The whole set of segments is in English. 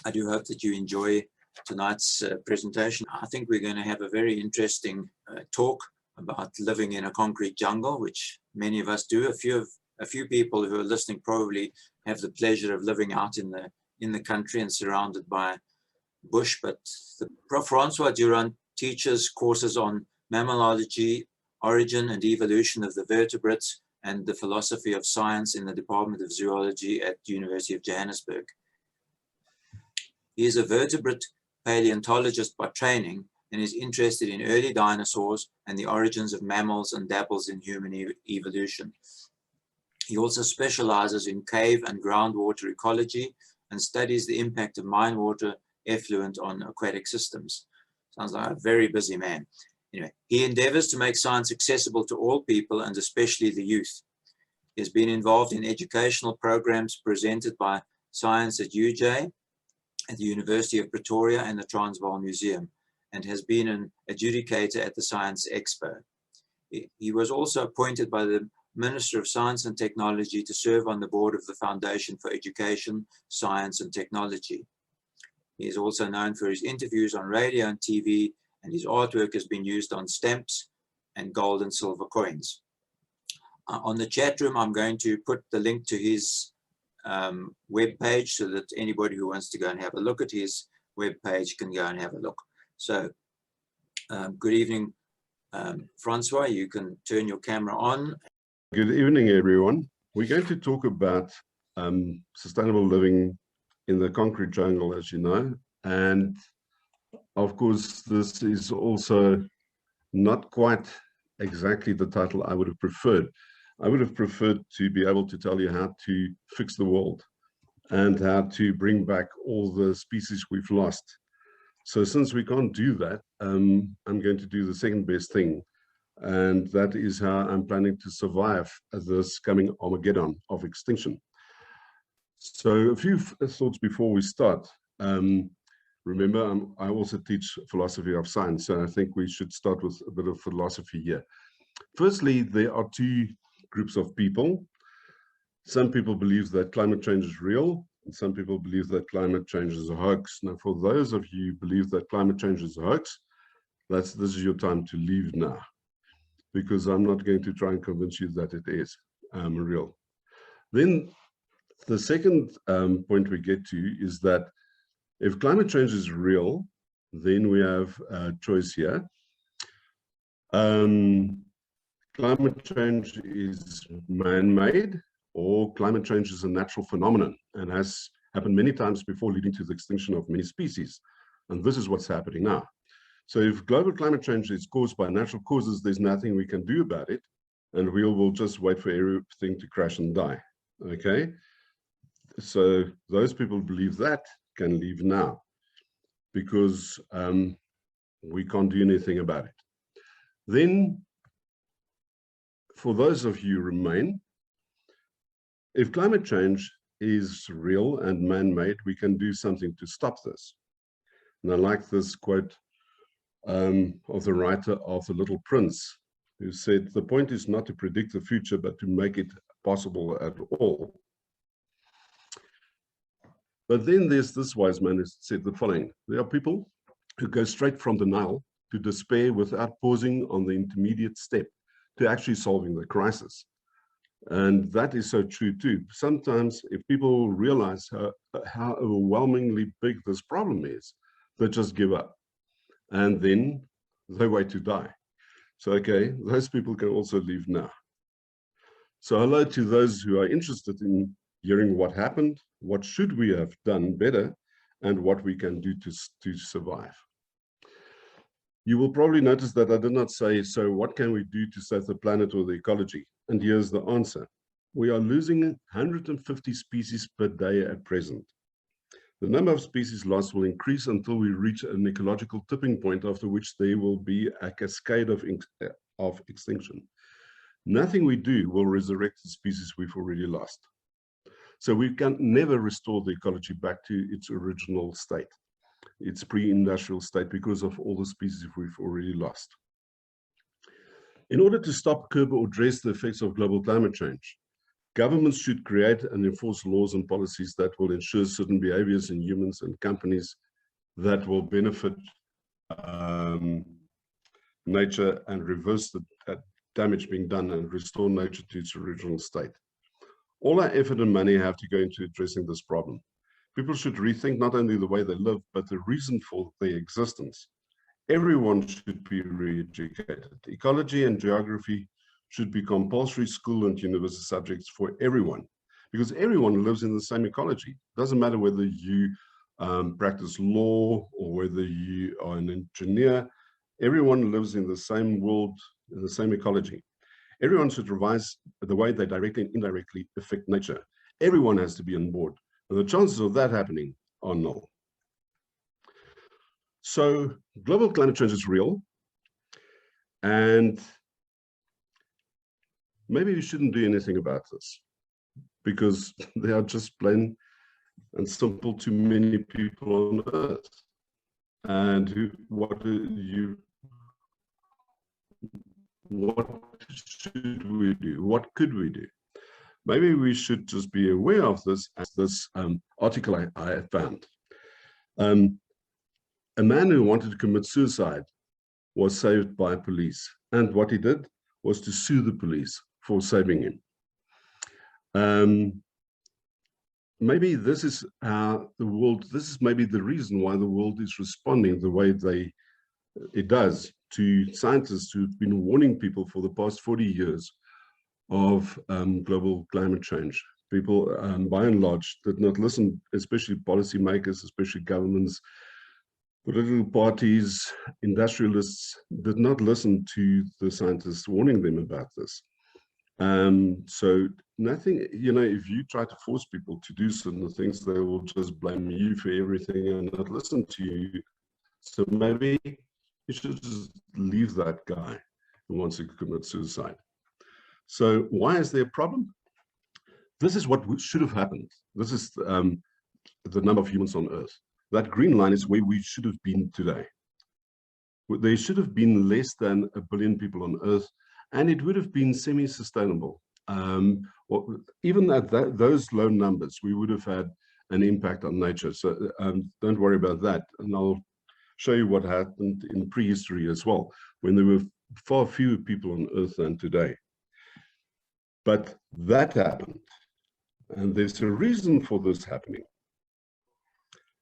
I do hope that you enjoy tonight's presentation. I think we're going to have a very interesting talk about living in a concrete jungle, which many of us do. A few people who are listening probably have the pleasure of living out in the country and surrounded by bush. But Prof François Durand teaches courses on mammalogy, origin and evolution of the vertebrates, and the philosophy of science in the Department of Zoology at the University of Johannesburg. He is a vertebrate paleontologist by training and is interested in early dinosaurs and the origins of mammals and dabbles in human evolution. He also specializes in cave and groundwater ecology and studies the impact of mine water effluent on aquatic systems. Sounds like a very busy man. Anyway, he endeavors to make science accessible to all people and especially the youth. He has been involved in educational programs presented by Science at UJ, at the University of Pretoria and the Transvaal Museum, and has been an adjudicator at the Science Expo. He was also appointed by the Minister of Science and Technology to serve on the board of the Foundation for Education, Science and Technology. He is also known for his interviews on radio and TV, and his artwork has been used on stamps and gold and silver coins. On the chat room, I'm going to put the link to his web page so that anybody who wants to go and have a look at his web page can go and have a look. So good evening, Francois, you can turn your camera on. Good evening, everyone. We're going to talk about sustainable living in the concrete jungle, as you know. And of course, this is also not quite exactly the title I would have preferred. I would have preferred to be able to tell you how to fix the world and how to bring back all the species we've lost. So since we can't do that, I'm going to do the second best thing. And that is how I'm planning to survive this coming Armageddon of extinction. So a few thoughts before we start. Remember, I also teach philosophy of science, so I think we should start with a bit of philosophy here. Firstly, there are two groups of people. Some people believe that climate change is real, and some people believe that climate change is a hoax. Now, for those of you who believe that climate change is a hoax, this is your time to leave now, because I'm not going to try and convince you that it is real. Then the second point we get to is that if climate change is real, then we have a choice here. Climate change is man-made, or climate change is a natural phenomenon and has happened many times before, leading to the extinction of many species. And this is what's happening now. So if global climate change is caused by natural causes, there's nothing we can do about it, and we'll just wait for everything to crash and die. Okay? So those people who believe that can leave now, because we can't do anything about it. Then, for those of you who remain, if climate change is real and man-made, we can do something to stop this. And I like this quote of the writer of The Little Prince, who said, "The point is not to predict the future, but to make it possible at all." But then there's this wise man who said the following: there are people who go straight from denial to despair without pausing on the intermediate step to actually solving the crisis. And that is so true too. Sometimes if people realize how overwhelmingly big this problem is, they just give up and then they wait to die. So, okay, those people can also leave now. So hello to those who are interested in hearing what happened, what should we have done better, and what we can do to survive. You will probably notice that I did not say, so what can we do to save the planet or the ecology? And here's the answer. We are losing 150 species per day at present. The number of species lost will increase until we reach an ecological tipping point, after which there will be a cascade of extinction. Nothing we do will resurrect the species we've already lost. So we can never restore the ecology back to its original state, its pre-industrial state, because of all the species we've already lost. In order to stop, curb, or address the effects of global climate change, Governments should create and enforce laws and policies that will ensure certain behaviors in humans and companies that will benefit nature and reverse the damage being done and restore nature to its original state. All our effort and money have to go into addressing this problem. People should rethink not only the way they live, but the reason for their existence. Everyone should be re-educated. Ecology and geography should be compulsory school and university subjects for everyone, because everyone lives in the same ecology. It doesn't matter whether you practice law or whether you are an engineer. Everyone lives in the same world, in the same ecology. Everyone should revise the way they directly and indirectly affect nature. Everyone has to be on board, and the chances of that happening are null. So global climate change is real, and maybe we shouldn't do anything about this, because there are just plain and simple too many people on Earth. And what should we do? What could we do? Maybe we should just be aware of this, as this article I found. A man who wanted to commit suicide was saved by police. And what he did was to sue the police for saving him. Maybe this is how the world, this is maybe the reason why the world is responding the way it does to scientists who've been warning people for the past 40 years of global climate change. People, by and large, did not listen, especially policymakers, especially governments, political parties, industrialists, did not listen to the scientists warning them about this. So nothing, you know, if you try to force people to do certain things, they will just blame you for everything and not listen to you. So maybe you should just leave that guy who wants to commit suicide. So why is there a problem? This is what should have happened. This is the number of humans on Earth. That green line is where we should have been today. There should have been less than 1 billion people on Earth, and it would have been semi-sustainable. Even at those low numbers, we would have had an impact on nature. So don't worry about that. And I'll show you what happened in prehistory as well, when there were far fewer people on Earth than today. But that happened, and there's a reason for this happening.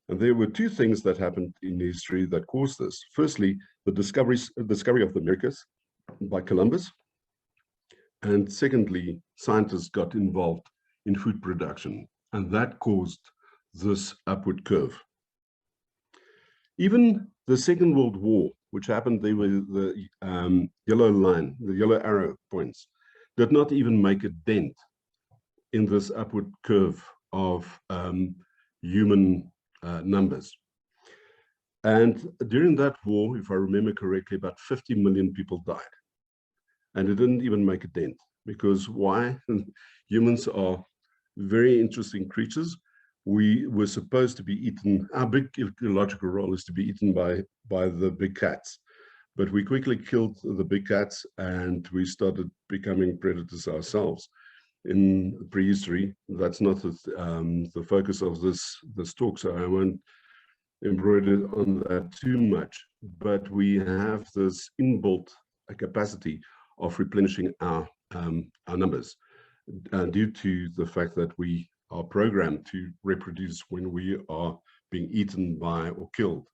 And there were two things that happened in history that caused this. Firstly, the discovery of the Americas by Columbus. And secondly, scientists got involved in food production, and that caused this upward curve. Even the Second World War, which happened there with the yellow line, the yellow arrow points, did not even make a dent in this upward curve of human numbers. And during that war, if I remember correctly, about 50 million people died. And it didn't even make a dent, because why? Humans are very interesting creatures. We were supposed to be eaten. Our big ecological role is to be eaten by the big cats. But we quickly killed the big cats, and we started becoming predators ourselves. In prehistory, that's not the focus of this talk, so I won't embroider on that too much. But we have this inbuilt capacity of replenishing our numbers due to the fact that we are programmed to reproduce when we are being eaten by or killed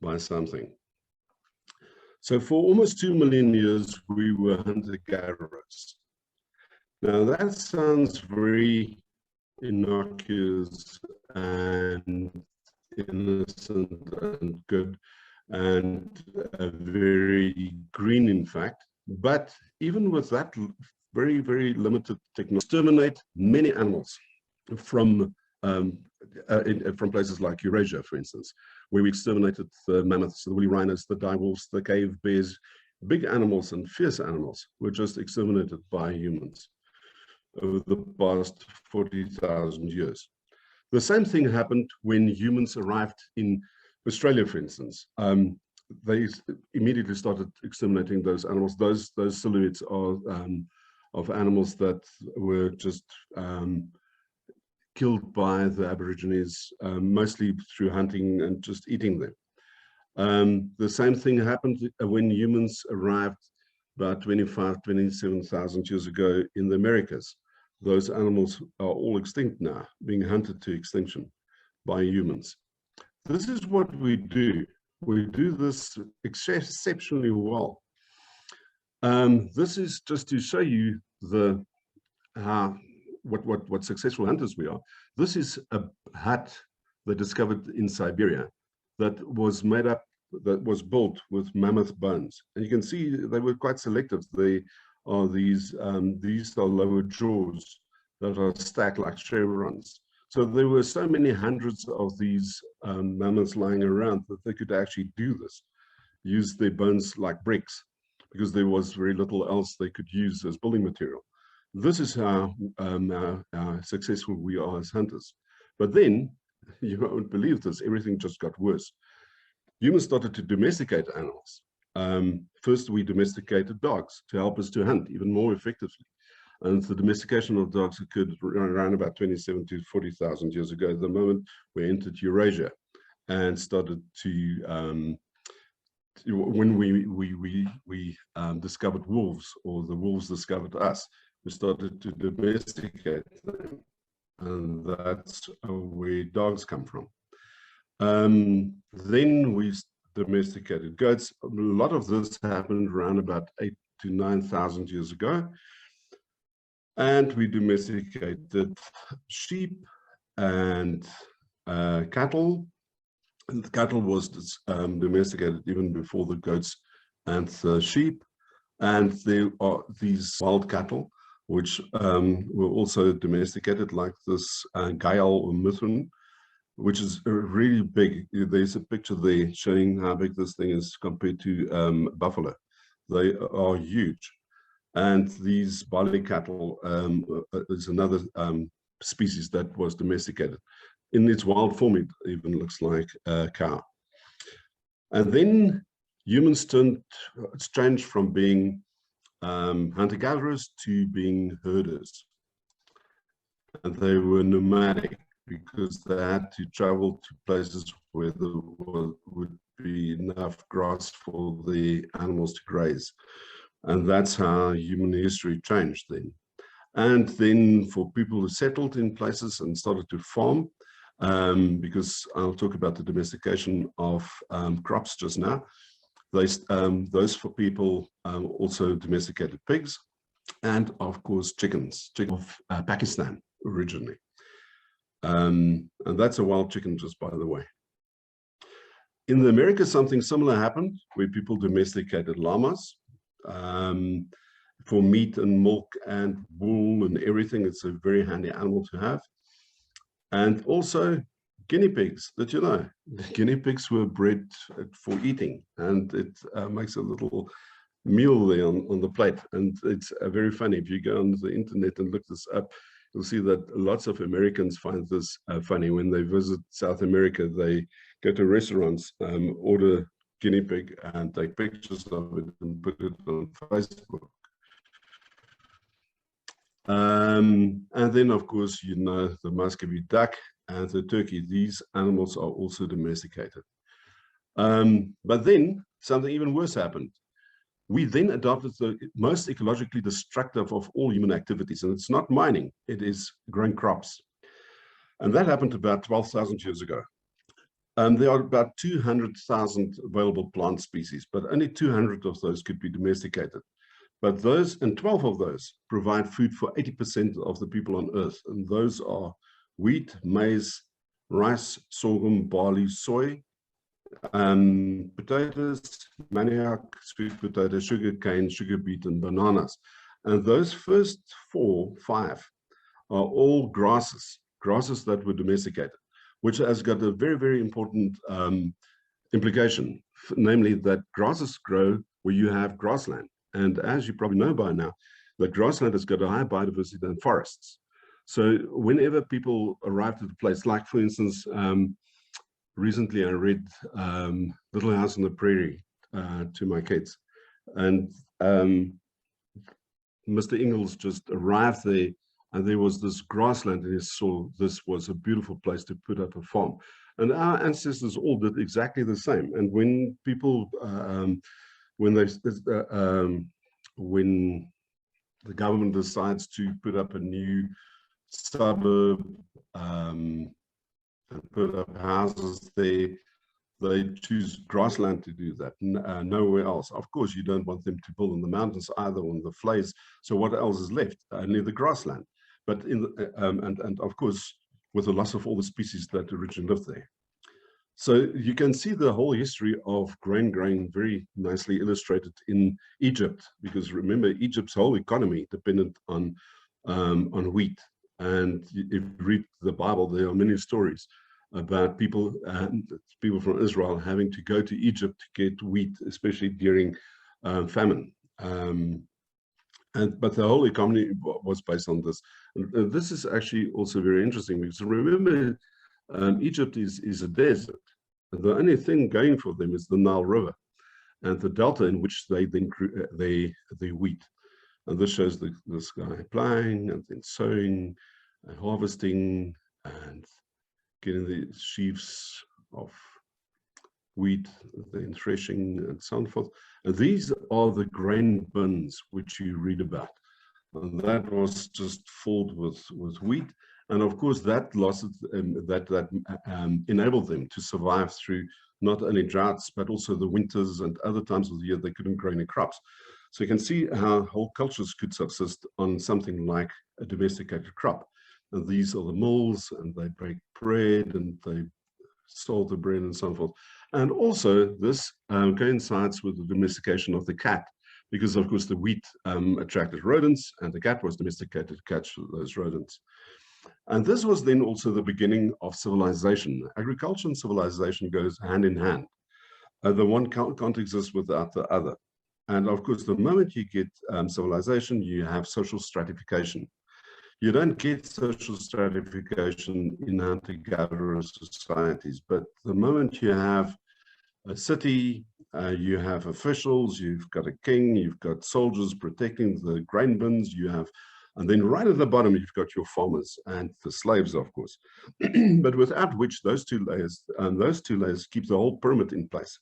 by something. So for almost 2 million years, we were hunter-gatherers. Now that sounds very innocuous and innocent and good and very green, in fact. But even with that very, very limited technology, exterminate many animals from places like Eurasia, for instance, where we exterminated the mammoths, the woolly rhinos, the direwolves, the cave bears. Big animals and fierce animals were just exterminated by humans over the past 40,000 years. The same thing happened when humans arrived in Australia, for instance. They immediately started exterminating those animals. Those silhouettes are of animals that were just killed by the Aborigines, mostly through hunting and just eating them. The same thing happened when humans arrived about 27,000 years ago in the Americas. Those animals are all extinct now, being hunted to extinction by humans. This is what we do. We do this exceptionally well. This is just to show you what successful hunters we are. This is a hut they discovered in Siberia that was built with mammoth bones, and you can see they were quite selective. They are these are lower jaws that are stacked like chevrons. So there were so many hundreds of these mammoths lying around that they could actually do this, use their bones like bricks, because there was very little else they could use as building material. This is how successful we are as hunters. But then, you won't believe this, everything just got worse. Humans started to domesticate animals. First, we domesticated dogs to help us to hunt even more effectively. And the domestication of dogs occurred around about 27 to 40,000 years ago, the moment we entered Eurasia and started to, when we discovered wolves, or the wolves discovered us, we started to domesticate them. And that's where dogs come from. Then we domesticated goats. A lot of this happened around about 8,000 to 9,000 years ago. And we domesticated sheep and cattle. And the cattle was domesticated even before the goats and the sheep. And there are these wild cattle, which were also domesticated, like this Gael or Mithrin, which is really big. There's a picture there showing how big this thing is compared to buffalo. They are huge. And these barley cattle is another species that was domesticated. In its wild form, it even looks like a cow. And then humans changed from being hunter-gatherers to being herders. And they were nomadic because they had to travel to places where there would be enough grass for the animals to graze. And that's how human history changed then. And then for people who settled in places and started to farm, because I'll talk about the domestication of crops just now, those for people also domesticated pigs, and of course chickens of Pakistan originally. And that's a wild chicken, just by the way. In the Americas, something similar happened where people domesticated llamas for meat and milk and wool and everything. It's a very handy animal to have. And also guinea pigs. Did you know? The guinea pigs were bred for eating, and it makes a little meal there on the plate. And it's very funny. If you go on the internet and look this up, you'll see that lots of Americans find this funny. When they visit South America, they go to restaurants, order guinea pig, and take pictures of it and put it on Facebook. And then, of course, you know, the Muscovy duck and the turkey. These animals are also domesticated. But then something even worse happened. We then adopted the most ecologically destructive of all human activities, and it's not mining, it is growing crops. And that happened about 12,000 years ago. There are about 200,000 available plant species, but only 200 of those could be domesticated. But those, and 12 of those, provide food for 80% of the people on Earth. And those are wheat, maize, rice, sorghum, barley, soy, potatoes, manioc, sweet potato, sugar cane, sugar beet, and bananas. And those first 5 are all grasses that were domesticated, which has got a very, very important implication, namely that grasses grow where you have grassland. And as you probably know by now, that grassland has got a higher biodiversity than forests. So whenever people arrive at a place, like for instance, recently I read Little House on the Prairie to my kids. And Mr. Ingalls just arrived there, and there was this grassland, and he saw this was a beautiful place to put up a farm. And our ancestors all did exactly the same. And when people, when the government decides to put up a new suburb and put up houses there, they choose grassland to do that, nowhere else. Of course, you don't want them to build in the mountains either, on the flays. So what else is left? Only the grassland. But in the, and of course, with the loss of all the species that originally lived there. So you can see the whole history of grain growing very nicely illustrated in Egypt, because remember, Egypt's whole economy depended on wheat. And if you read the Bible, there are many stories about people from Israel having to go to Egypt to get wheat, especially during famine. But the whole economy was based on this. And this is actually also very interesting, because remember, Egypt is a desert. The only thing going for them is the Nile River and the delta in which they then grew the wheat. And this shows this guy ploughing and then sowing and harvesting and getting the sheaves of wheat, then threshing and so forth. And these are the grain bins which you read about. And that was just filled with wheat. And of course, that enabled them to survive through not only droughts, but also the winters and other times of the year they couldn't grow any crops. So you can see how whole cultures could subsist on something like a domesticated crop. And these are the mills, and they bake bread, and they salt the bread and so forth. And also this coincides with the domestication of the cat, because of course the wheat attracted rodents, and the cat was domesticated to catch those rodents. And this was then also the beginning of civilization. Agriculture and civilization goes hand in hand. The one can't exist without the other. And of course, the moment you get civilization, you have social stratification. You don't get social stratification in hunter-gatherer societies, but the moment you have a city, you have officials, you've got a king, you've got soldiers protecting the grain bins, you have, and then right at the bottom, you've got your farmers and the slaves, of course. But without which those two layers keep the whole pyramid in place.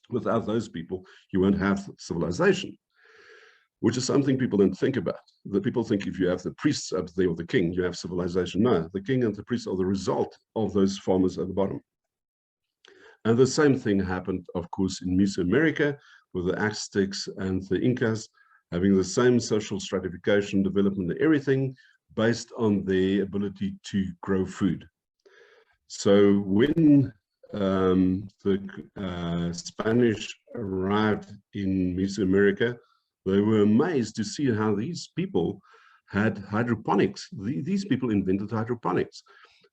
Without those people, you won't have civilization, which is something people don't think about. The people think if you have the priests up there or the king, you have civilization. No, the king and the priests are the result of those farmers at the bottom. And the same thing happened, of course, in Mesoamerica with the Aztecs and the Incas, having the same social stratification, development, everything based on their ability to grow food. So when the Spanish arrived in Mesoamerica, they were amazed to see how these people had hydroponics. These people invented hydroponics.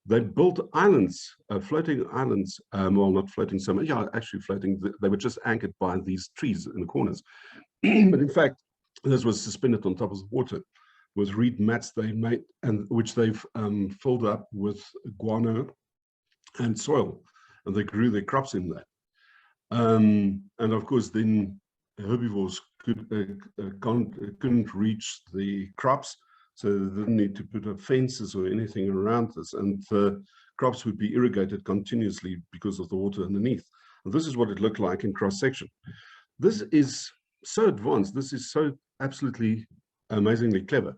They built islands, floating islands, well, not floating so much, yeah, actually floating. They were just anchored by these trees in the corners. But in fact, this was suspended on top of the water with reed mats they made, and which they've filled up with guano and soil, and they grew their crops in that. And of course, then herbivores couldn't reach the crops, so they didn't need to put up fences or anything around this, and the crops would be irrigated continuously because of the water underneath. And this is what it looked like in cross-section. This is so advanced. This is so absolutely amazingly clever.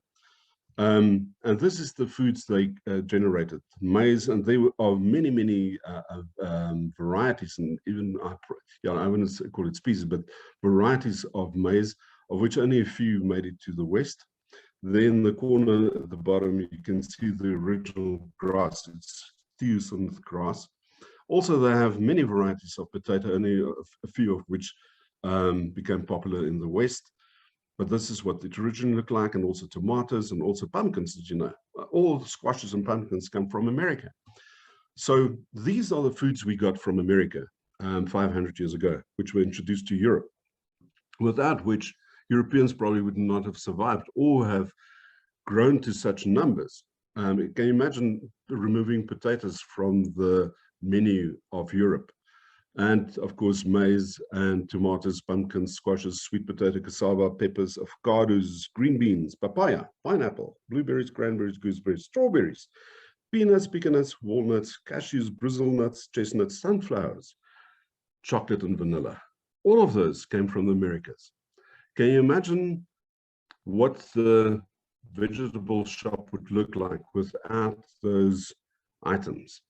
And this is the foods they generated, maize, and there are many, many varieties, and even, I wouldn't call it species, but varieties of maize, of which only a few made it to the West. Then the corner at the bottom, you can see the original grass. It's hyacinth grass. Also, they have many varieties of potato, only a few of which became popular in the West. But this is what it originally looked like, and also tomatoes and also pumpkins, did you know? All squashes and pumpkins come from America. So these are the foods we got from America 500 years ago, which were introduced to Europe, without which Europeans probably would not have survived or have grown to such numbers. Can you imagine removing potatoes from the menu of Europe? And of course, maize and tomatoes, pumpkins, squashes, sweet potato, cassava, peppers, avocados, green beans, papaya, pineapple, blueberries, cranberries, gooseberries, strawberries, peanuts, pecans, walnuts, cashews, brazil nuts, chestnuts, sunflowers, chocolate and vanilla. All of those came from the Americas. Can you imagine what the vegetable shop would look like without those items?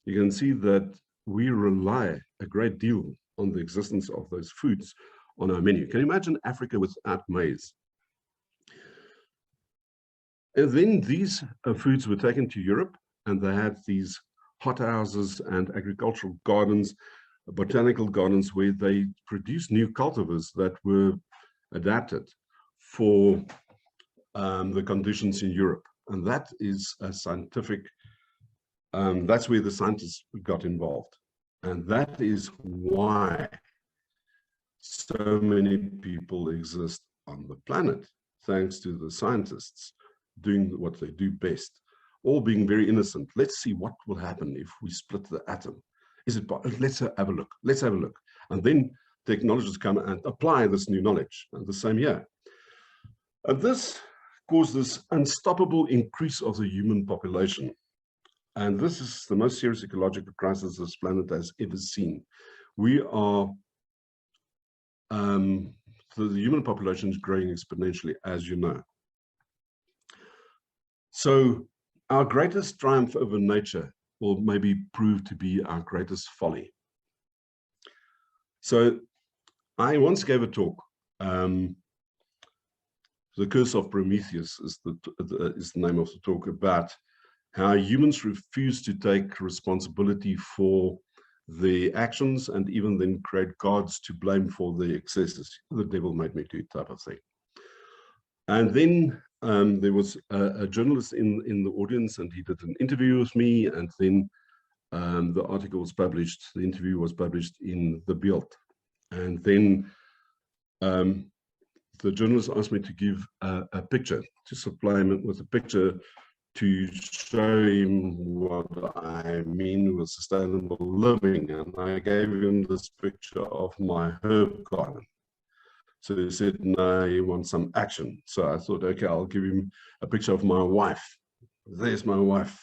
You can see that we rely a great deal on the existence of those foods on our menu. Can you imagine Africa without maize? And then these foods were taken to Europe, and they had these hothouses and agricultural gardens, botanical gardens, where they produced new cultivars that were adapted for the conditions in Europe. And that is a scientific, that's where the scientists got involved. And that is why so many people exist on the planet, thanks to the scientists doing what they do best, all being very innocent. Let's see what will happen if we split the atom. Is it, let's have a look, let's have a look. And then technologists come and apply this new knowledge in the same year. And this caused this unstoppable increase of the human population. And this is the most serious ecological crisis this planet has ever seen. We are, the human population is growing exponentially, as you know. So our greatest triumph over nature will maybe prove to be our greatest folly. So I once gave a talk. The Curse of Prometheus is the name of the talk, about how humans refuse to take responsibility for the actions and even then create gods to blame for the excesses. The devil made me do type of thing. And then there was a journalist in the audience, and he did an interview with me, and then the article was published, the interview was published in the Bild. And then the journalist asked me to give a picture, to supply him with a picture to show him what I mean with sustainable living. And I gave him this picture of my herb garden. So he said, no, he wants some action. So I thought, okay, I'll give him a picture of my wife. There's my wife,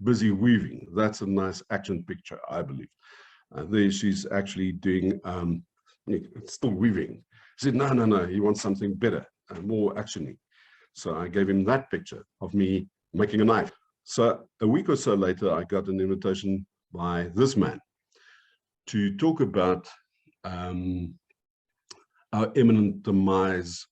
busy weaving. That's a nice action picture, I believe. There she's actually doing, still weaving. He said, no, he wants something better and more actiony. So I gave him that picture of me making a knife. So a week or so later, I got an invitation by this man to talk about our imminent demise,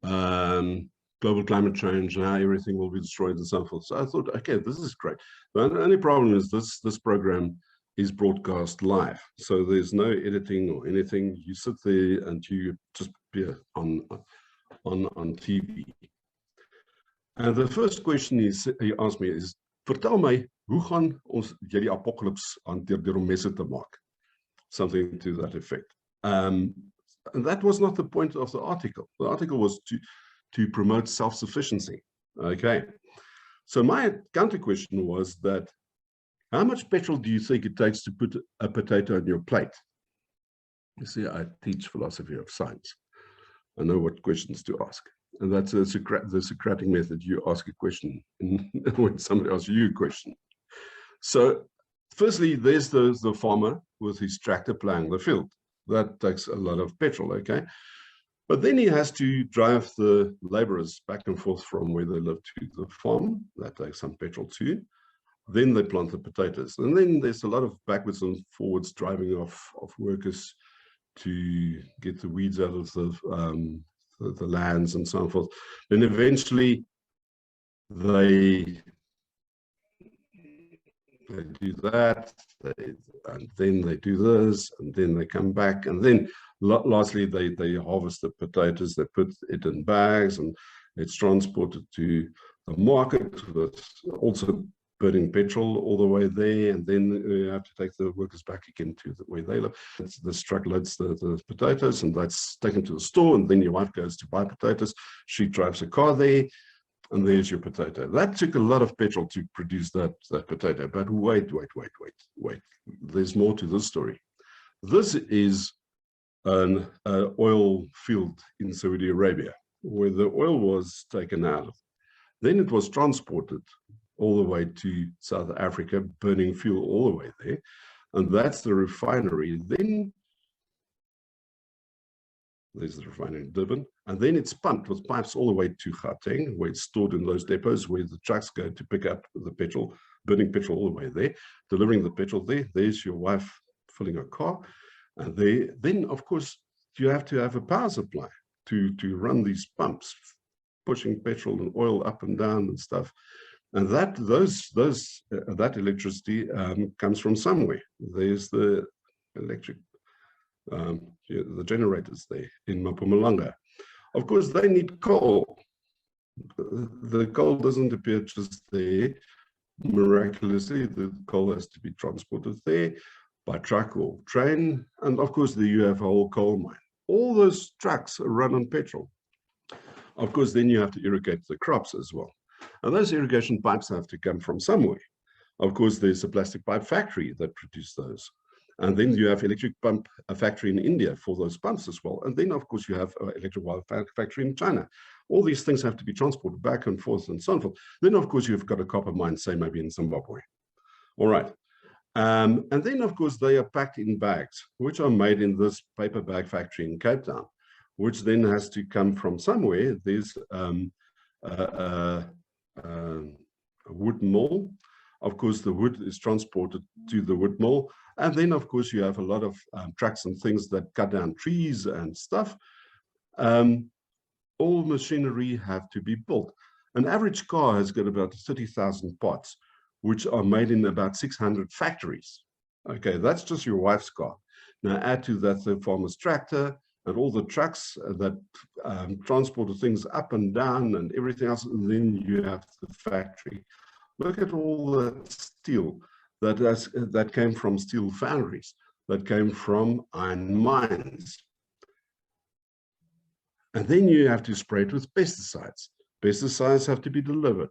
global climate change, and how everything will be destroyed and so forth. So I thought, okay, this is great. But the only problem is this program is broadcast live. So there's no editing or anything. You sit there and you just appear on TV. And the first question he asked me is, vertel my, hoe gaan ons die apocalypse hanteer deur om messe te maak? Something to that effect. And that was not the point of the article. The article was to promote self-sufficiency. Okay. So my counter question was that, how much petrol do you think it takes to put a potato on your plate? You see, I teach philosophy of science. I know what questions to ask. And that's the Socratic method. You ask a question when somebody asks you a question. So firstly, there's the farmer with his tractor plowing the field. That takes a lot of petrol, okay? But then he has to drive the laborers back and forth from where they live to the farm. That takes some petrol too. Then they plant the potatoes. And then there's a lot of backwards and forwards driving of workers to get the weeds out of the lands and so forth. Then eventually they do that, and then they do this, and then they come back, and then lastly they harvest the potatoes, they put it in bags, and it's transported to the market with also burning petrol all the way there, and then you have to take the workers back again to where they live. This truck loads the potatoes, and that's taken to the store, and then your wife goes to buy potatoes. She drives a car there, and there's your potato. That took a lot of petrol to produce that potato. But wait. There's more to this story. This is an oil field in Saudi Arabia, where the oil was taken out. Then it was transported all the way to South Africa, burning fuel all the way there. And that's the refinery. Then there's the refinery in Durban. And then it's pumped with pipes all the way to Gauteng, where it's stored in those depots where the trucks go to pick up the petrol, burning petrol all the way there, delivering the petrol there. There's your wife filling a car. And then, of course, you have to have a power supply to run these pumps, pushing petrol and oil up and down and stuff. And that electricity comes from somewhere. There's the electric, the generators there in Mpumalanga. Of course, they need coal. The coal doesn't appear just there miraculously. The coal has to be transported there by truck or train. And of course, you have a whole coal mine. All those trucks run on petrol. Of course, then you have to irrigate the crops as well. And those irrigation pipes have to come from somewhere. Of course, there's a plastic pipe factory that produces those. And then you have electric pump factory in India for those pumps as well. And then, of course, you have an electric wire factory in China. All these things have to be transported back and forth and so on. Then, of course, you've got a copper mine, say maybe in Zimbabwe. All right. And then, of course, they are packed in bags, which are made in this paper bag factory in Cape Town, which then has to come from somewhere. There's a wood mill. Of course, the wood is transported to the wood mill. And then, of course, you have a lot of trucks and things that cut down trees and stuff. All machinery have to be built. An average car has got about 30,000 parts, which are made in about 600 factories. Okay, that's just your wife's car. Now add to that the farmer's tractor and all the trucks that transport the things up and down and everything else, and then you have the factory. Look at all that steel that came from steel foundries, that came from iron mines. And then you have to spray it with pesticides. Pesticides have to be delivered.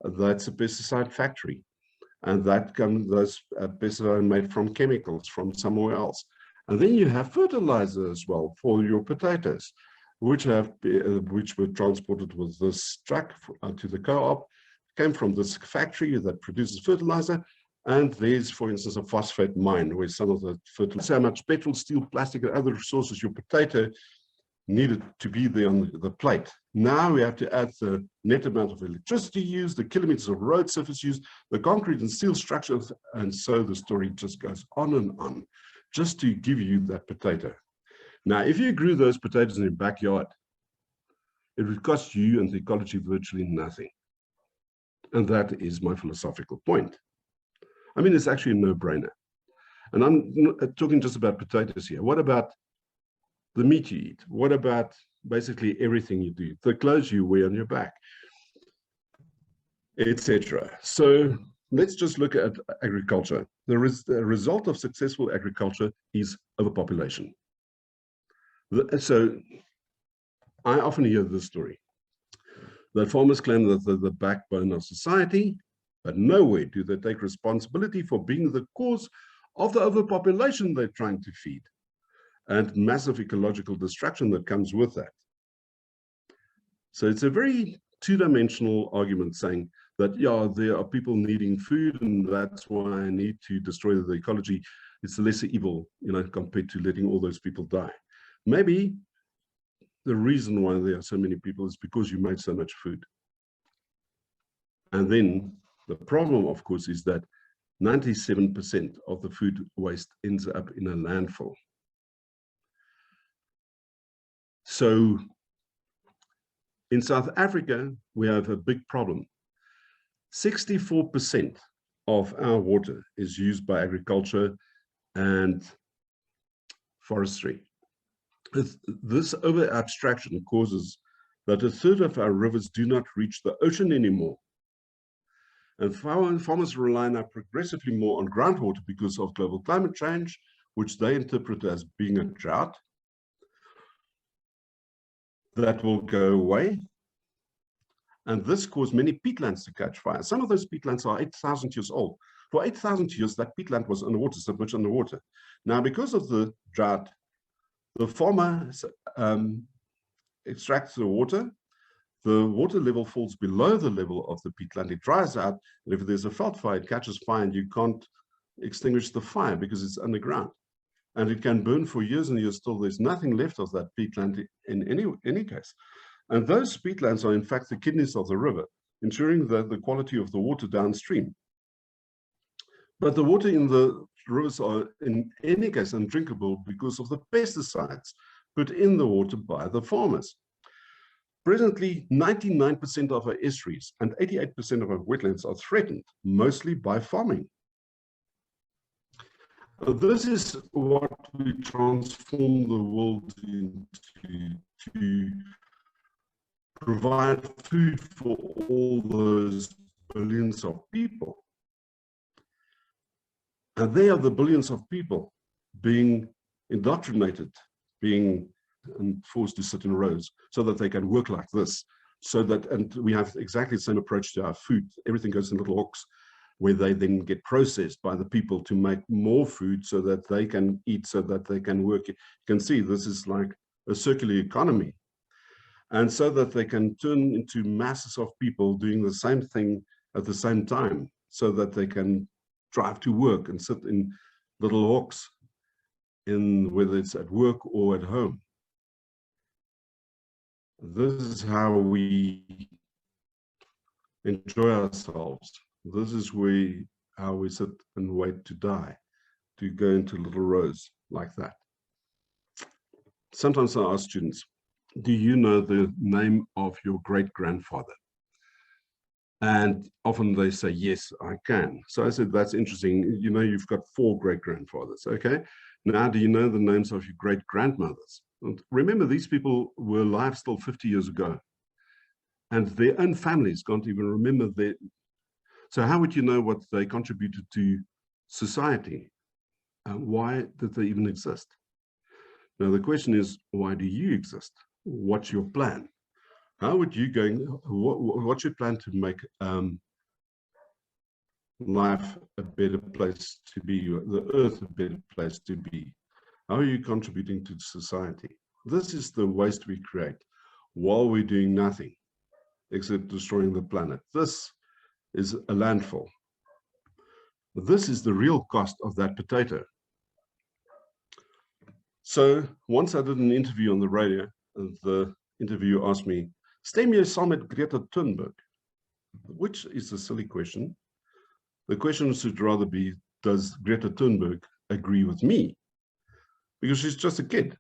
That's a pesticide factory. And that comes, those pesticides are made from chemicals from somewhere else. And then you have fertilizer as well for your potatoes, which were transported with this truck to the co-op, came from this factory that produces fertilizer. And there's, for instance, a phosphate mine where some of the fertilizer, how much petrol, steel, plastic, and other resources your potato needed to be there on the plate. Now we have to add the net amount of electricity used, the kilometers of road surface used, the concrete and steel structures, and so the story just goes on, just to give you that potato. Now, if you grew those potatoes in your backyard, it would cost you and the ecology virtually nothing. And that is my philosophical point. I mean, it's actually a no-brainer. And I'm not talking just about potatoes here. What about the meat you eat? What about basically everything you do? The clothes you wear on your back, etc. So let's just look at agriculture. The result of successful agriculture is overpopulation. So I often hear this story, that farmers claim that they're the backbone of society, but nowhere do they take responsibility for being the cause of the overpopulation they're trying to feed and massive ecological destruction that comes with that. So it's a very two-dimensional argument saying that, yeah, there are people needing food and that's why I need to destroy the ecology. It's the lesser evil, you know, compared to letting all those people die. Maybe the reason why there are so many people is because you made so much food. And then the problem, of course, is that 97% of the food waste ends up in a landfill. So in South Africa, we have a big problem. 64% of our water is used by agriculture and forestry. This over-abstraction causes that a third of our rivers do not reach the ocean anymore. And farmers rely now progressively more on groundwater because of global climate change, which they interpret as being a drought that will go away. And this caused many peatlands to catch fire. Some of those peatlands are 8,000 years old, For 8,000 years, that peatland was underwater, submerged underwater. Now, because of the drought, the farmer extracts the water level falls below the level of the peatland, it dries out, and if there's a veld fire, it catches fire and you can't extinguish the fire because it's underground. And it can burn for years and years till there's nothing left of that peatland in any case. And those peatlands are in fact the kidneys of the river, ensuring that the quality of the water downstream. But the water in the rivers are in any case undrinkable because of the pesticides put in the water by the farmers. Presently, 99% of our estuaries and 88% of our wetlands are threatened, mostly by farming. This is what we transform the world into, to provide food for all those billions of people. And they are the billions of people being indoctrinated, being forced to sit in rows so that they can work like this. So that, and we have exactly the same approach to our food. Everything goes in little hooks where they then get processed by the people to make more food so that they can eat, so that they can work. You can see this is like a circular economy. And so that they can turn into masses of people doing the same thing at the same time, so that they can drive to work and sit in little hawks, in whether it's at work or at home. This is how we enjoy ourselves. This is how we sit and wait to die, to go into little rows like that. Sometimes I ask students, do you know the name of your great-grandfather? And often they say, yes, I can. So I said, that's interesting. You know, you've got 4 great-grandfathers, okay? Now, do you know the names of your great-grandmothers? And remember, these people were alive still 50 years ago. And their own families can't even remember their... So how would you know what they contributed to society? Why did they even exist? Now, the question is, why do you exist? What's your plan? How would you go, what's your plan to make life a better place to be, the earth a better place to be? How are you contributing to society? This is the waste we create while we're doing nothing except destroying the planet. This is a landfill. This is the real cost of that potato. So once I did an interview on the radio, and the interviewer asked me, stem jy saam met Greta Thunberg? Which is a silly question. The question should rather be, does Greta Thunberg agree with me? Because she's just a kid.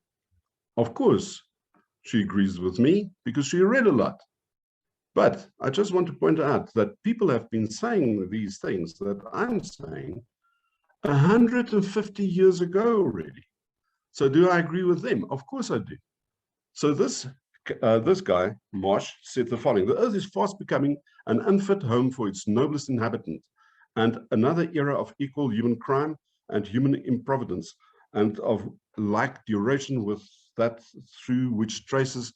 Of course, she agrees with me because she read a lot. But I just want to point out that people have been saying these things that I'm saying 150 years ago already. So do I agree with them? Of course I do. So this guy, Marsh, said the following: the earth is fast becoming an unfit home for its noblest inhabitant, and another era of equal human crime and human improvidence, and of like duration with that through which traces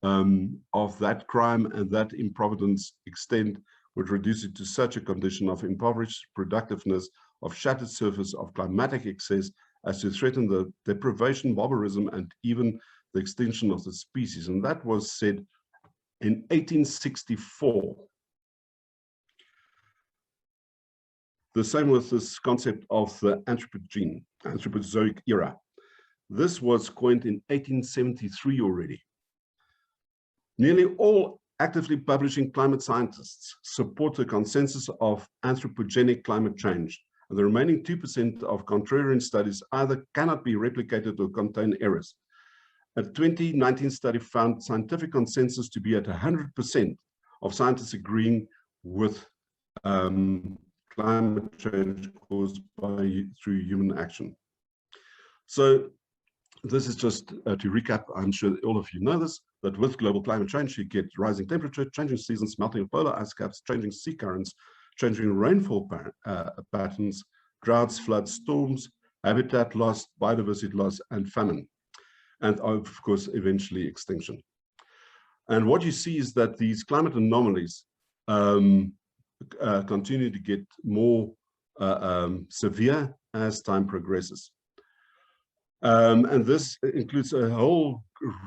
of that crime and that improvidence extend, would reduce it to such a condition of impoverished productiveness, of shattered surface, of climatic excess, as to threaten the deprivation, barbarism, and even the extinction of the species. And that was said in 1864. The same with this concept of the Anthropozoic era. This was coined in 1873 already. Nearly all actively publishing climate scientists support the consensus of anthropogenic climate change, and the remaining 2% of contrarian studies either cannot be replicated or contain errors. A 2019 study found scientific consensus to be at 100% of scientists agreeing with climate change caused through human action. So this is just to recap. I'm sure all of you know this, that with global climate change, you get rising temperature, changing seasons, melting of polar ice caps, changing sea currents, changing rainfall patterns, droughts, floods, storms, habitat loss, biodiversity loss, and famine. And of course, eventually extinction. And what you see is that these climate anomalies continue to get more severe as time progresses. And this includes a whole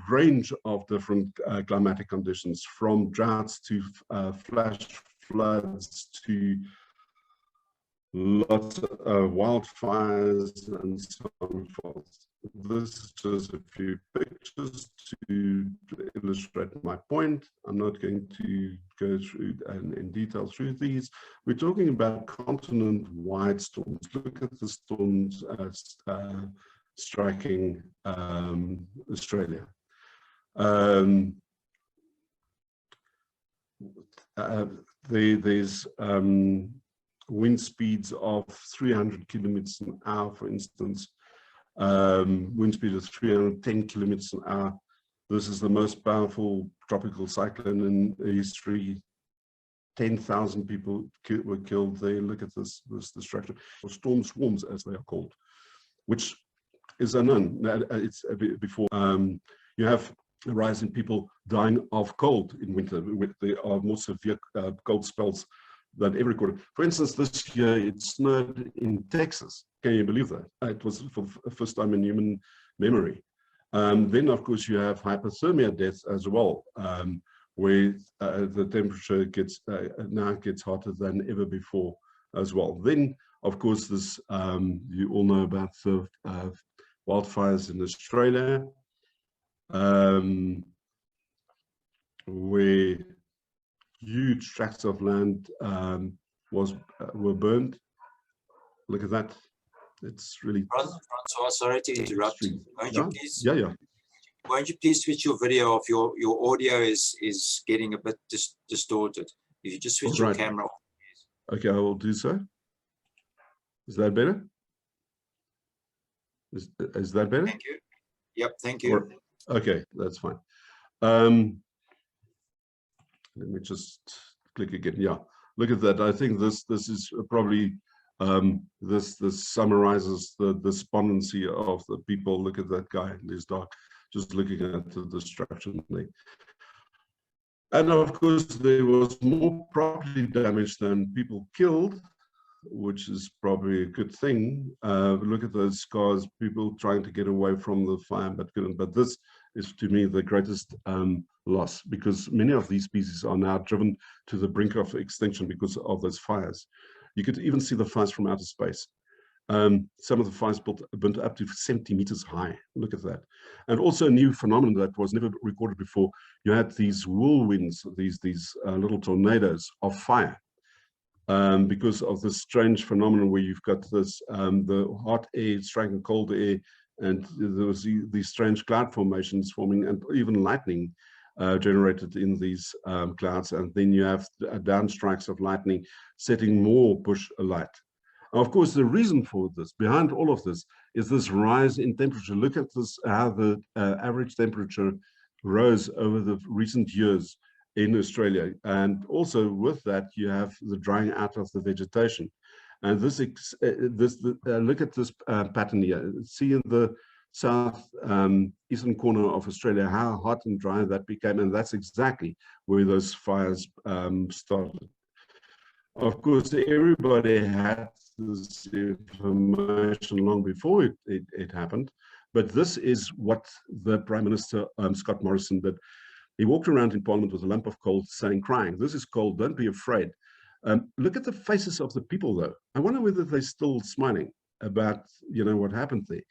range of different climatic conditions, from droughts to flash floods to lots of wildfires and so on and forth. This is just a few pictures to illustrate my point. I'm not going to go through in detail through these. We're talking about continent-wide storms. Look at the storms striking Australia. There's wind speeds of 300 kilometers an hour, for instance. Wind speed of 310 kilometers an hour. This is the most powerful tropical cyclone in history. 10,000 people were killed there. Look at this destruction. Or storm swarms, as they are called, which is unknown. It's before you have a rise in people dying of cold in winter. There are more severe cold spells than ever recorded. For instance, this year it snowed in Texas. Can you believe that? It was for the first time in human memory. Then, of course, you have hypothermia deaths as well, where the temperature now gets hotter than ever before as well. Then, of course, this you all know about the wildfires in Australia, where huge tracts of land were burned. Look at that. It's really... François, sorry to interrupt. Won't you please, won't you please switch your video off? Your audio is getting a bit distorted. If you just switch your camera off. Okay, I will do so. Is that better? Is that better? Thank you. Yep, thank you. Okay, that's fine. Let me just click again. Yeah, look at that. I think this is probably this summarizes the despondency of the people. Look at that guy in his dark, just looking at the destruction there. And of course, there was more property damage than people killed, which is probably a good thing. Look at those scars, people trying to get away from the fire but couldn't. But this is, to me, the greatest loss, because many of these species are now driven to the brink of extinction because of those fires. You could even see the fires from outer space. Some of the fires burnt up to 70 meters high. Look at that. And also a new phenomenon that was never recorded before. You had these whirlwinds, these little tornadoes of fire. Because of this strange phenomenon where you've got this the hot air striking cold air, and there was these strange cloud formations forming, and even lightning generated in these clouds, and then you have downstrikes of lightning setting more bush alight. Of course, the reason for this, behind all of this, is this rise in temperature. Look at this, how the average temperature rose over the recent years in Australia, and also with that you have the drying out of the vegetation. And this look at this pattern here. See in the south eastern corner of Australia how hot and dry that became, and that's exactly where those fires started. Of course, everybody had this information long before it happened, but this is what the Prime Minister Scott Morrison did. He walked around in Parliament with a lump of coal saying, crying, "This is cold, don't be afraid." Look at the faces of the people, though. I wonder whether they're still smiling about, what happened there.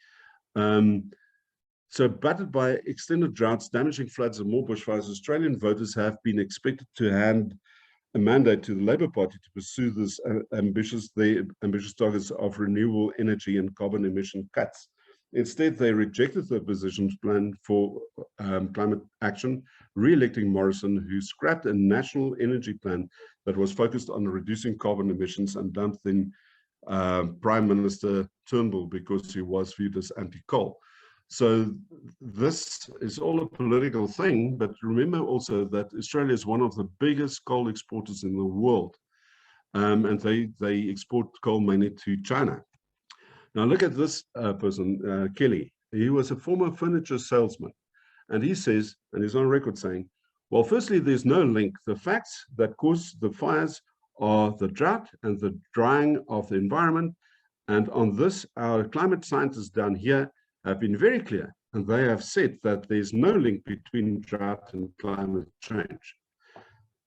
So battered by extended droughts, damaging floods, and more bushfires, Australian voters have been expected to hand a mandate to the Labour Party to pursue this ambitious targets of renewable energy and carbon emission cuts. Instead, they rejected the opposition's plan for climate action, re-electing Morrison, who scrapped a national energy plan that was focused on reducing carbon emissions, and dumped in Prime Minister Turnbull because he was viewed as anti-coal. So this is all a political thing, but remember also that Australia is one of the biggest coal exporters in the world, and they export coal mainly to China. Now look at this person, Kelly. He was a former furniture salesman, and he says, and he's on record saying, well, firstly, there's no link. The facts that caused the fires are the drought and the drying of the environment. And on this, our climate scientists down here have been very clear, and they have said that there's no link between drought and climate change.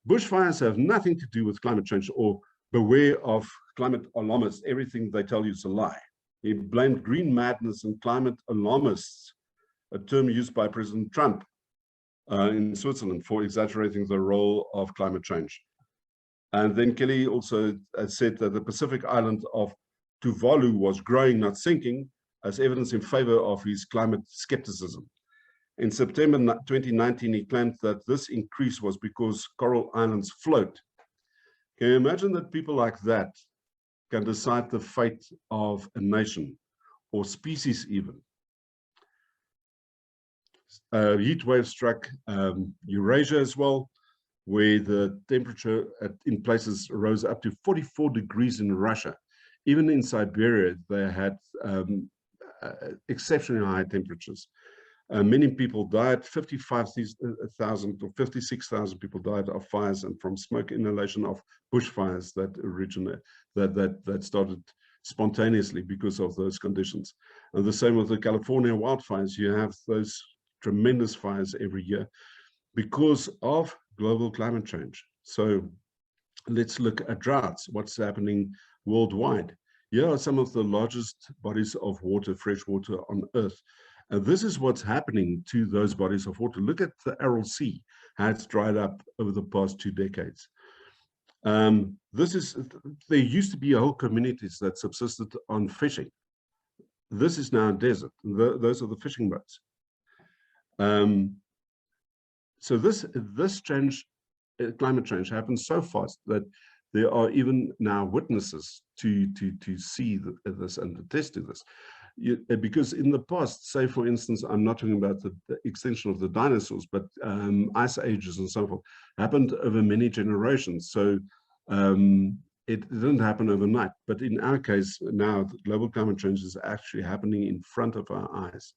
Bushfires have nothing to do with climate change, or beware of climate alarmists. Everything they tell you is a lie. He blamed green madness and climate alarmists, a term used by President Trump in Switzerland, for exaggerating the role of climate change. And then Kelly also said that the Pacific island of Tuvalu was growing, not sinking, as evidence in favor of his climate skepticism. In September 2019, he claimed that this increase was because coral islands float. Can you imagine that people like that can decide the fate of a nation or species even? Heat wave struck Eurasia as well, where the temperature in places rose up to 44 degrees in Russia. Even in Siberia, they had exceptionally high temperatures. Many people died. 55,000 or 56,000 people died of fires and from smoke inhalation of bushfires that started spontaneously because of those conditions. And the same with the California wildfires. You have those tremendous fires every year because of global climate change. So let's look at droughts, what's happening worldwide. Here are some of the largest bodies of water, fresh water on Earth. And this is what's happening to those bodies of water. Look at the Aral Sea, how it's dried up over the past 2 decades. There used to be whole communities that subsisted on fishing. This is now a desert. Those are the fishing boats. So this change, climate change, happens so fast that there are even now witnesses to see this and attest to this. Because in the past, say for instance, I'm not talking about the extension of the dinosaurs, but ice ages and so forth, happened over many generations. So it didn't happen overnight. But in our case now, global climate change is actually happening in front of our eyes.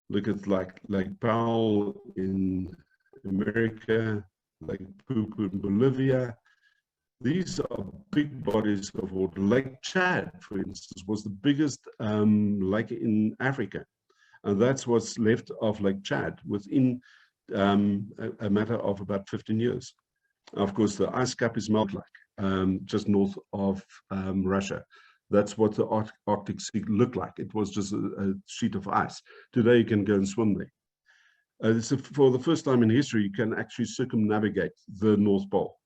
Look at Lake Powell in America, Lake Poopó in Bolivia. These are big bodies of water. Lake Chad, for instance, was the biggest lake in Africa. And that's what's left of Lake Chad within a matter of about 15 years. Of course, the ice cap is melting just north of Russia. That's what the Arctic Sea looked like. It was just a sheet of ice. Today, you can go and swim there. For the first time in history, you can actually circumnavigate the North Pole.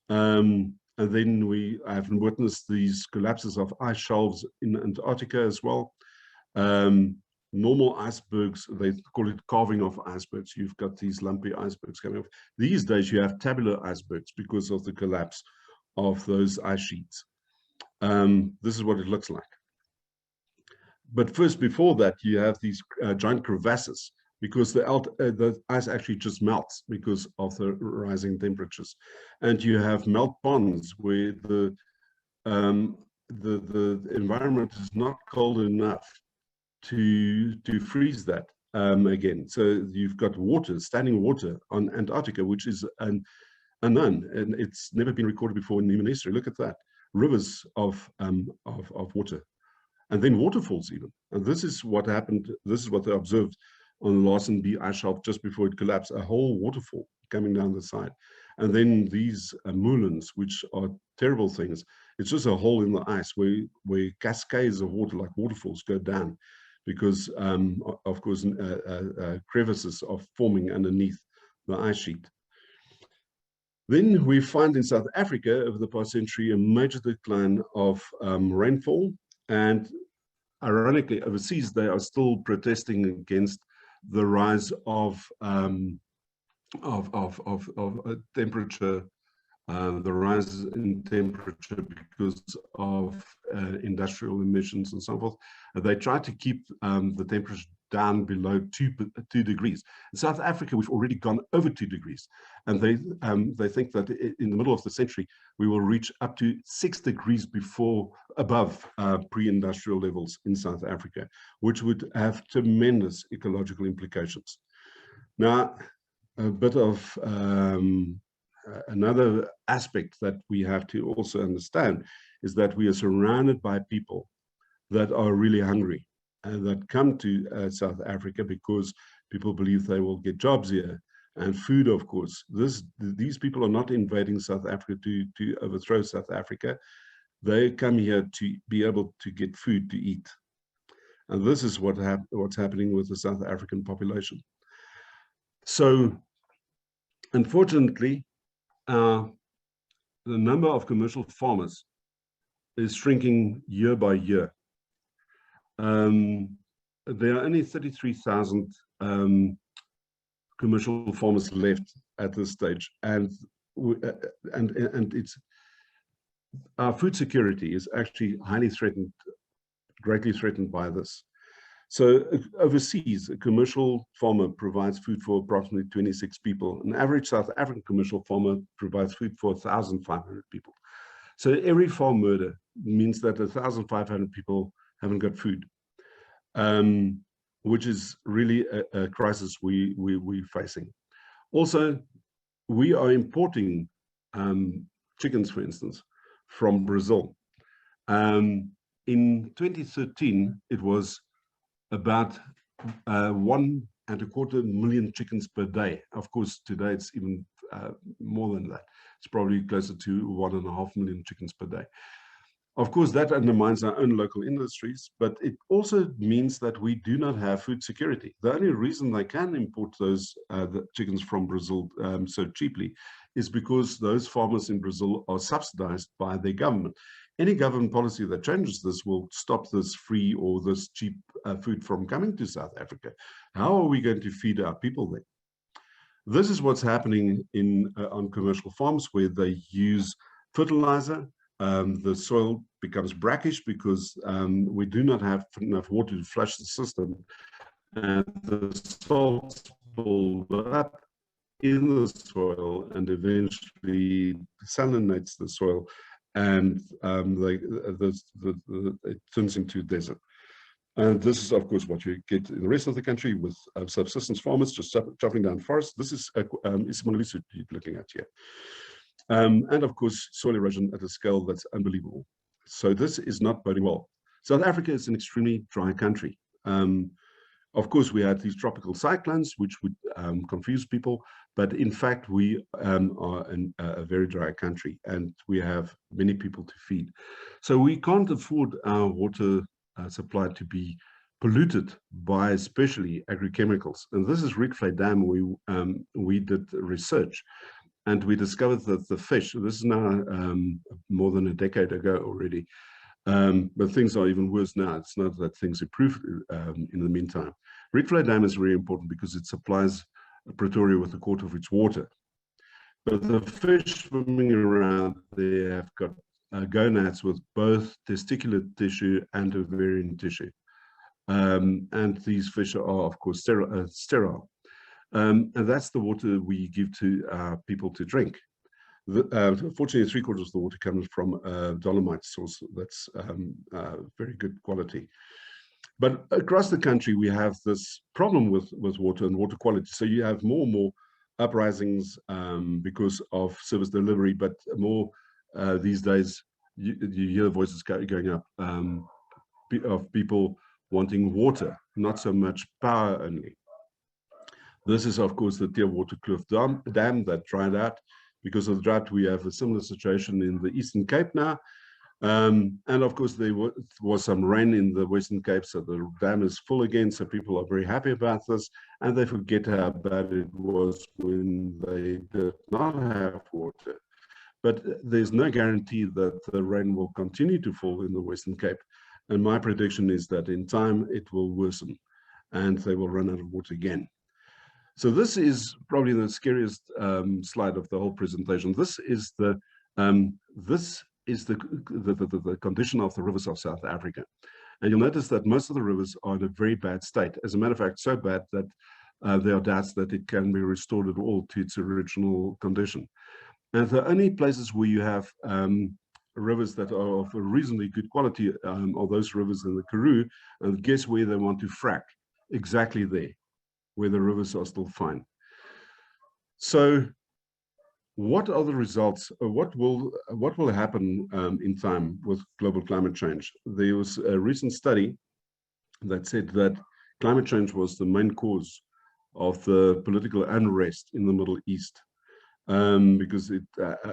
And then we have witnessed these collapses of ice shelves in Antarctica as well. Normal icebergs, they call it carving of icebergs. You've got these lumpy icebergs coming off. These days you have tabular icebergs because of the collapse of those ice sheets. This is what it looks like. But first, before that, you have these giant crevasses, because the ice actually just melts because of the rising temperatures. And you have melt ponds where the environment is not cold enough to freeze that again. So you've got water, standing water on Antarctica, which is an unknown, and it's never been recorded before in human history. Look at that, rivers of water, and then waterfalls even. And this is what happened. This is what they observed on the Larsen B ice shelf just before it collapsed, a whole waterfall coming down the side. And then these moulins, which are terrible things. It's just a hole in the ice where cascades of water, like waterfalls, go down because, of course, crevices are forming underneath the ice sheet. Then we find in South Africa, over the past century, a major decline of rainfall. And ironically, overseas, they are still protesting against the rise of temperature, the rise in temperature because of industrial emissions and so forth. They try to keep the temperature down below 2 degrees. In South Africa, we've already gone over 2 degrees, and they think that in the middle of the century we will reach up to 6 degrees above pre-industrial levels in South Africa, which would have tremendous ecological implications. Now, a bit of another aspect that we have to also understand is that we are surrounded by people that are really hungry and that come to South Africa because people believe they will get jobs here and food, of course. These people are not invading South Africa to overthrow South Africa. They come here to be able to get food to eat. And this is what's happening with the South African population. So, unfortunately, the number of commercial farmers is shrinking year by year. There are only 33,000 commercial farmers left at this stage, and it's our food security is actually highly threatened, greatly threatened by this. So overseas, a commercial farmer provides food for approximately 26 people. An average South African commercial farmer provides food for 1,500 people. So every farm murder means that 1,500 people haven't got food, which is really a crisis we're facing. Also, we are importing chickens, for instance, from Brazil. In 2013, it was about 1.25 million chickens per day. Of course, today it's even more than that. It's probably closer to 1.5 million chickens per day. Of course, that undermines our own local industries, but it also means that we do not have food security. The only reason they can import those the chickens from Brazil so cheaply is because those farmers in Brazil are subsidized by their government. Any government policy that changes this will stop this free or this cheap food from coming to South Africa. How are we going to feed our people then? This is what's happening on commercial farms where they use fertilizer. The soil becomes brackish because we do not have enough water to flush the system, and the salts build up in the soil and eventually salinates the soil, and it turns into desert. And this is, of course, what you get in the rest of the country with subsistence farmers just chopping down forests. This is Ismail looking at here. And of course, soil erosion at a scale that's unbelievable. So this is not boding well. South Africa is an extremely dry country. Of course, we had these tropical cyclones, which would confuse people, but in fact, we are a very dry country, and we have many people to feed. So we can't afford our water supply to be polluted by especially agrochemicals. And this is Reed Dam. We did research, and we discovered that the fish, this is now more than a decade ago already, but things are even worse now. It's not that things improved in the meantime. Reed Dam is very important because it supplies Pretoria with a quarter of its water. But the fish swimming around there have got gonads with both testicular tissue and ovarian tissue. And these fish are, of course, sterile. And that's the water we give to people to drink. Fortunately, 3/4 of the water comes from dolomite source that's very good quality. But across the country, we have this problem with water and water quality. So you have more and more uprisings because of service delivery, but more these days, you hear voices going up of people wanting water, not so much power only. This is, of course, the Tearwater Kloof Dam that dried out. Because of the drought, we have a similar situation in the Eastern Cape now. And of course, there was some rain in the Western Cape, so the dam is full again. So people are very happy about this, and they forget how bad it was when they did not have water. But there's no guarantee that the rain will continue to fall in the Western Cape. And my prediction is that in time, it will worsen, and they will run out of water again. So this is probably the scariest slide of the whole presentation. This is the condition of the rivers of South Africa. And you'll notice that most of the rivers are in a very bad state. As a matter of fact, so bad that there are doubts that it can be restored at all to its original condition. And the only places where you have rivers that are of a reasonably good quality are those rivers in the Karoo. And guess where they want to frack? Exactly there, where the rivers are still fine. So what are the results? What will happen in time with global climate change? There was a recent study that said that climate change was the main cause of the political unrest in the Middle East, because it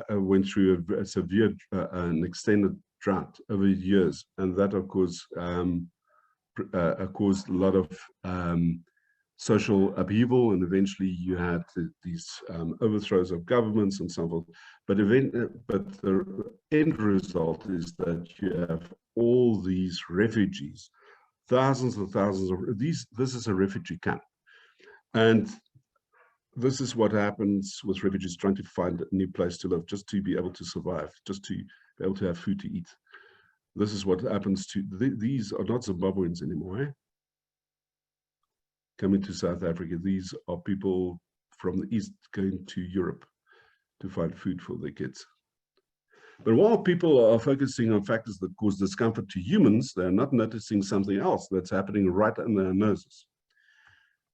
went through a severe and extended drought over years, and that of course caused a lot of social upheaval, and eventually you had these overthrows of governments and so forth. But the end result is that you have all these refugees, thousands and thousands of these. This is a refugee camp, and this is what happens with refugees trying to find a new place to live, just to be able to survive, just to be able to have food to eat. This is what happens to these are not Zimbabweans anymore. Eh? Coming to South Africa, these are people from the East going to Europe to find food for their kids. But while people are focusing on factors that cause discomfort to humans, they're not noticing something else that's happening right under their noses.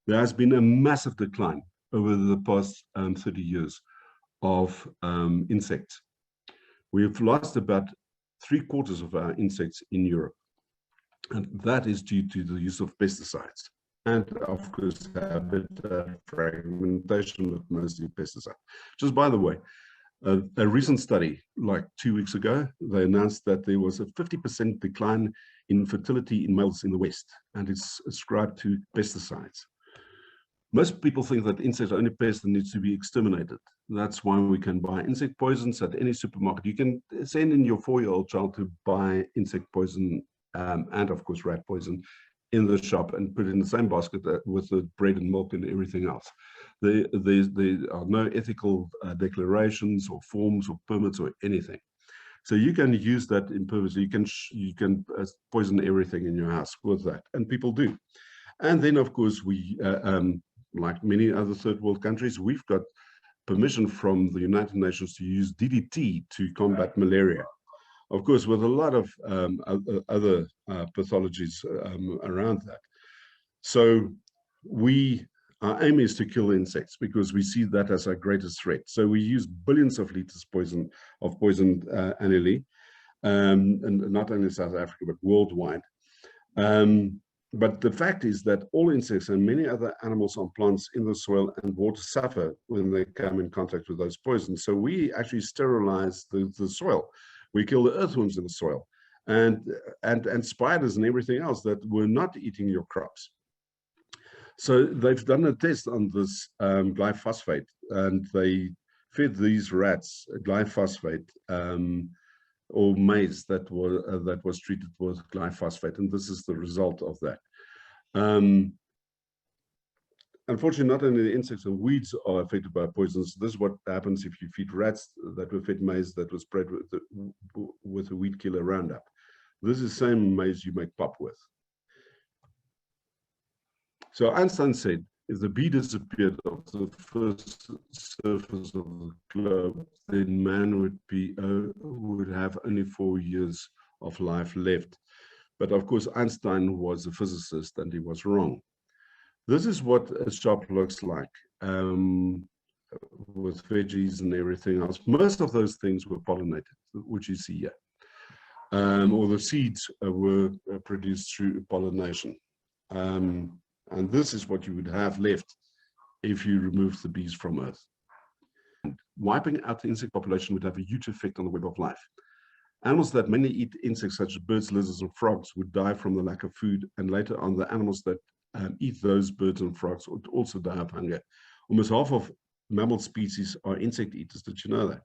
There has been a massive decline over the past 30 years of insects. We've lost about 3/4 of our insects in Europe. And that is due to the use of pesticides. And of course, habitat fragmentation with mostly pesticides. Just by the way, a recent study, like 2 weeks ago, they announced that there was a 50% decline in fertility in males in the West, and it's ascribed to pesticides. Most people think that insects are only pests that needs to be exterminated. That's why we can buy insect poisons at any supermarket. You can send in your 4-year-old child to buy insect poison and of course rat poison in the shop and put it in the same basket with the bread and milk and everything else. There are no ethical declarations or forms or permits or anything. So you can use that imperviously. You can poison everything in your house with that, and people do. And then of course we, like many other third world countries, we've got permission from the United Nations to use DDT to combat malaria. Of course, with a lot of other pathologies around that. So our aim is to kill insects because we see that as our greatest threat. So we use billions of liters of poison annually, and not only in South Africa, but worldwide. But the fact is that all insects and many other animals and plants in the soil and water suffer when they come in contact with those poisons. So we actually sterilize the soil. We kill the earthworms in the soil and spiders and everything else that were not eating your crops. So they've done a test on this glyphosate, and they fed these rats glyphosate or maize that was treated with glyphosate, and this is the result of that. Unfortunately, not only the insects and weeds are affected by poisons. This is what happens if you feed rats that were fed maize that was spread with a weed killer Roundup. This is the same maize you make pop with. So Einstein said, if the bee disappeared off the first surface of the globe, then man would have only 4 years of life left. But of course, Einstein was a physicist and he was wrong. This is what a shop looks like with veggies and everything else. Most of those things were pollinated, which you see here. Or the seeds were produced through pollination. And this is what you would have left if you removed the bees from Earth. Wiping out the insect population would have a huge effect on the web of life. Animals that mainly eat insects, such as birds, lizards, and frogs, would die from the lack of food, and later on, the animals that eat those birds and frogs would also die of hunger. Almost half of mammal species are insect eaters. Did you know that?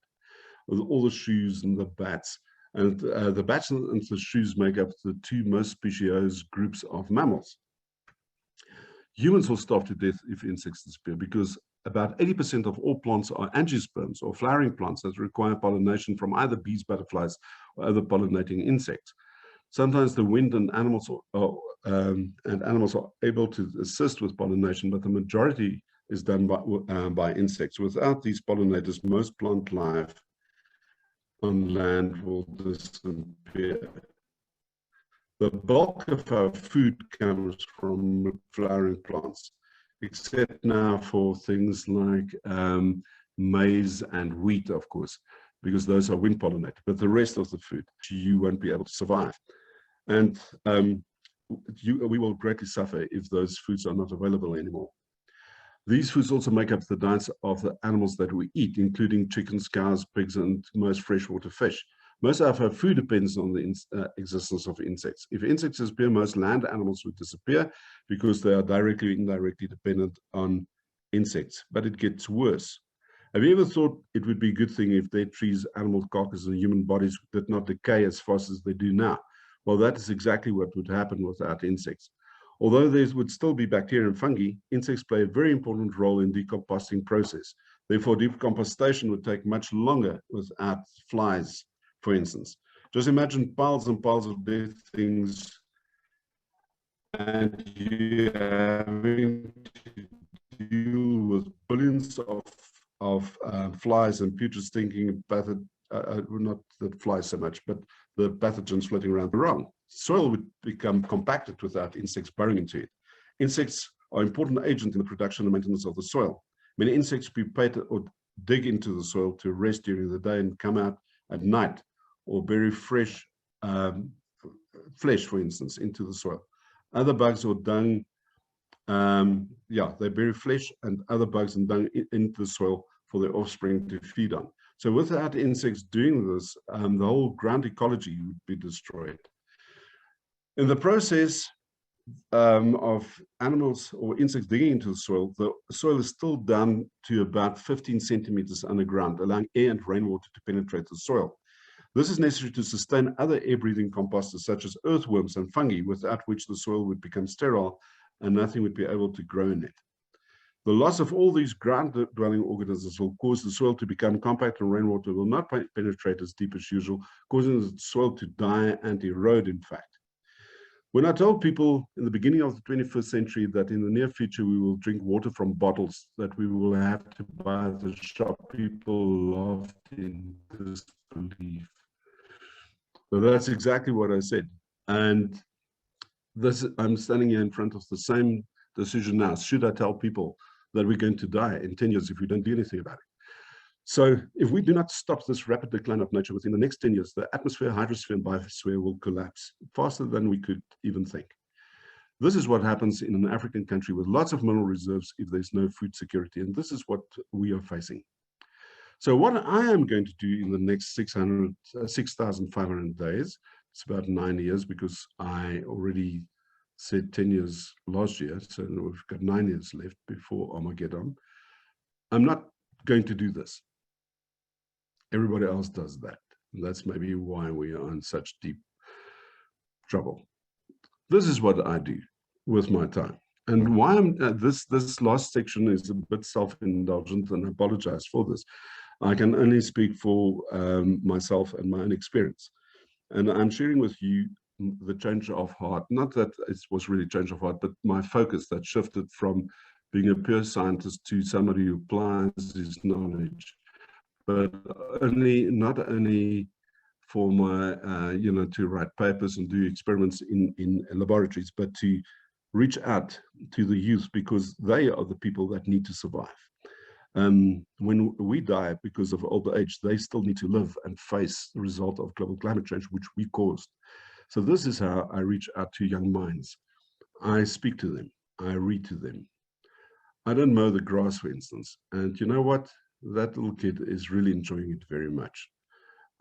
With all the shrews and the bats. And the bats and the shrews make up the two most speciose groups of mammals. Humans will starve to death if insects disappear, because about 80% of all plants are angiosperms, or flowering plants that require pollination from either bees, butterflies, or other pollinating insects. Sometimes the wind and animals are able to assist with pollination, but the majority is done by insects. Without these pollinators, most plant life on land will disappear. The bulk of our food comes from flowering plants, except now for things like maize and wheat, of course, because those are wind pollinated, but the rest of the food, you won't be able to survive. And we will greatly suffer if those foods are not available anymore. These foods also make up the diets of the animals that we eat, including chickens, cows, pigs, and most freshwater fish. Most of our food depends on the existence of insects. If insects disappear, most land animals would disappear because they are directly or indirectly dependent on insects. But it gets worse. Have you ever thought it would be a good thing if dead trees, animal carcasses, and human bodies did not decay as fast as they do now? Well, that is exactly what would happen without insects. Although there would still be bacteria and fungi, insects play a very important role in the decomposting process. Therefore, decomposition would take much longer without flies, for instance. Just imagine piles and piles of dead things and you having to deal with billions of flies and putrid stinking not the flies so much, but the pathogens floating around the wrong. Soil would become compacted without insects burrowing into it. Insects are an important agent in the production and maintenance of the soil. Many insects pupate or dig into the soil to rest during the day and come out at night, or bury fresh flesh, for instance, into the soil. Other bugs or dung, they bury flesh and other bugs and dung into the soil for their offspring to feed on. So without insects doing this, the whole ground ecology would be destroyed. In the process of animals or insects digging into the soil is still down to about 15 centimeters underground, allowing air and rainwater to penetrate the soil. This is necessary to sustain other air-breathing composters such as earthworms and fungi, without which the soil would become sterile and nothing would be able to grow in it. The loss of all these ground-dwelling organisms will cause the soil to become compact and rainwater will not penetrate as deep as usual, causing the soil to die and erode, in fact. When I told people in the beginning of the 21st century that in the near future we will drink water from bottles that we will have to buy at the shop, people laughed in disbelief. So that's exactly what I said. And I'm standing here in front of the same decision now. Should I tell people that we're going to die in 10 years if we don't do anything about it? So if we do not stop this rapid decline of nature within the next 10 years, the atmosphere, hydrosphere, and biosphere will collapse faster than we could even think. This is what happens in an African country with lots of mineral reserves if there's no food security. And this is what we are facing. So what I am going to do in the next 6,500 days, it's about 9 years because I already said 10 years last year. So we've got 9 years left before Armageddon. I'm not going to do this. Everybody else does that. And that's maybe why we are in such deep trouble. This is what I do with my time. And why I'm this last section is a bit self-indulgent, and I apologize for this. I can only speak for myself and my own experience. And I'm sharing with you the change of heart. Not that it was really change of heart, but my focus that shifted from being a pure scientist to somebody who applies his knowledge. But not only for my, to write papers and do experiments in laboratories, but to reach out to the youth because they are the people that need to survive. When we die because of old age, they still need to live and face the result of global climate change, which we caused. So this is how I reach out to young minds. I speak to them. I read to them. I don't mow the grass, for instance. And you know what? That little kid is really enjoying it very much.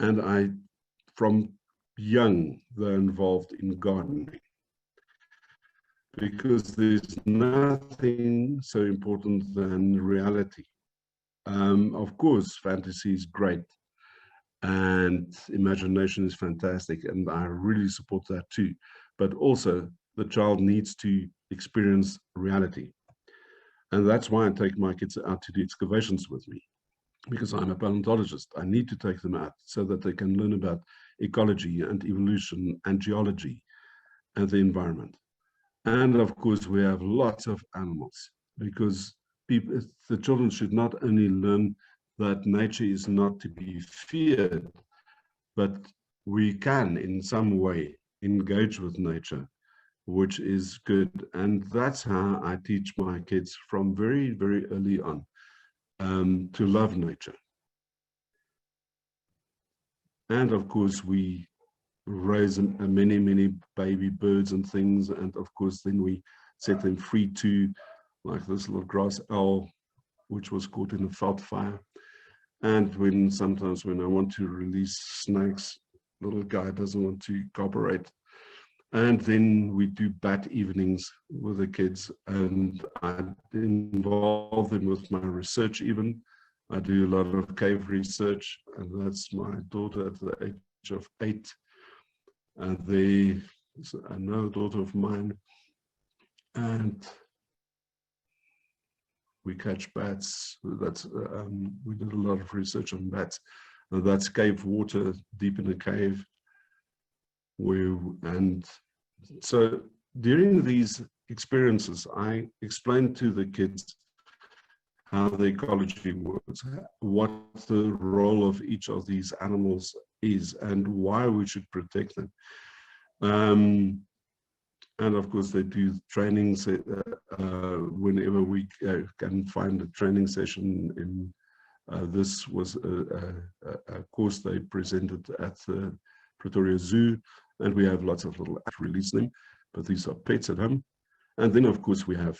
And from young, they're involved in gardening because there's nothing so important than reality. Of course, fantasy is great and imagination is fantastic, and I really support that too. But also, the child needs to experience reality. And that's why I take my kids out to do excavations with me, because I'm a paleontologist. I need to take them out so that they can learn about ecology and evolution and geology and the environment. And of course, we have lots of animals because the children should not only learn that nature is not to be feared, but we can in some way engage with nature, which is good. And that's how I teach my kids from very, very early on. to love nature. And of course, we raise many baby birds and things, and of course then we set them free too, like this little grass owl which was caught in a veld fire. And sometimes when I want to release snakes, little guy doesn't want to cooperate. And then we do bat evenings with the kids, and I involve them with my research even. I do a lot of cave research, and that's my daughter at the age of 8. And there's another daughter of mine, and we catch bats. That's we did a lot of research on bats. That's cave water deep in the cave. And so during these experiences, I explained to the kids how the ecology works, what the role of each of these animals is, and why we should protect them. And of course, they do trainings whenever we can find a training session. This was a course they presented at the Pretoria Zoo, and we have lots of little release them, but these are pets at home. And then, of course, we have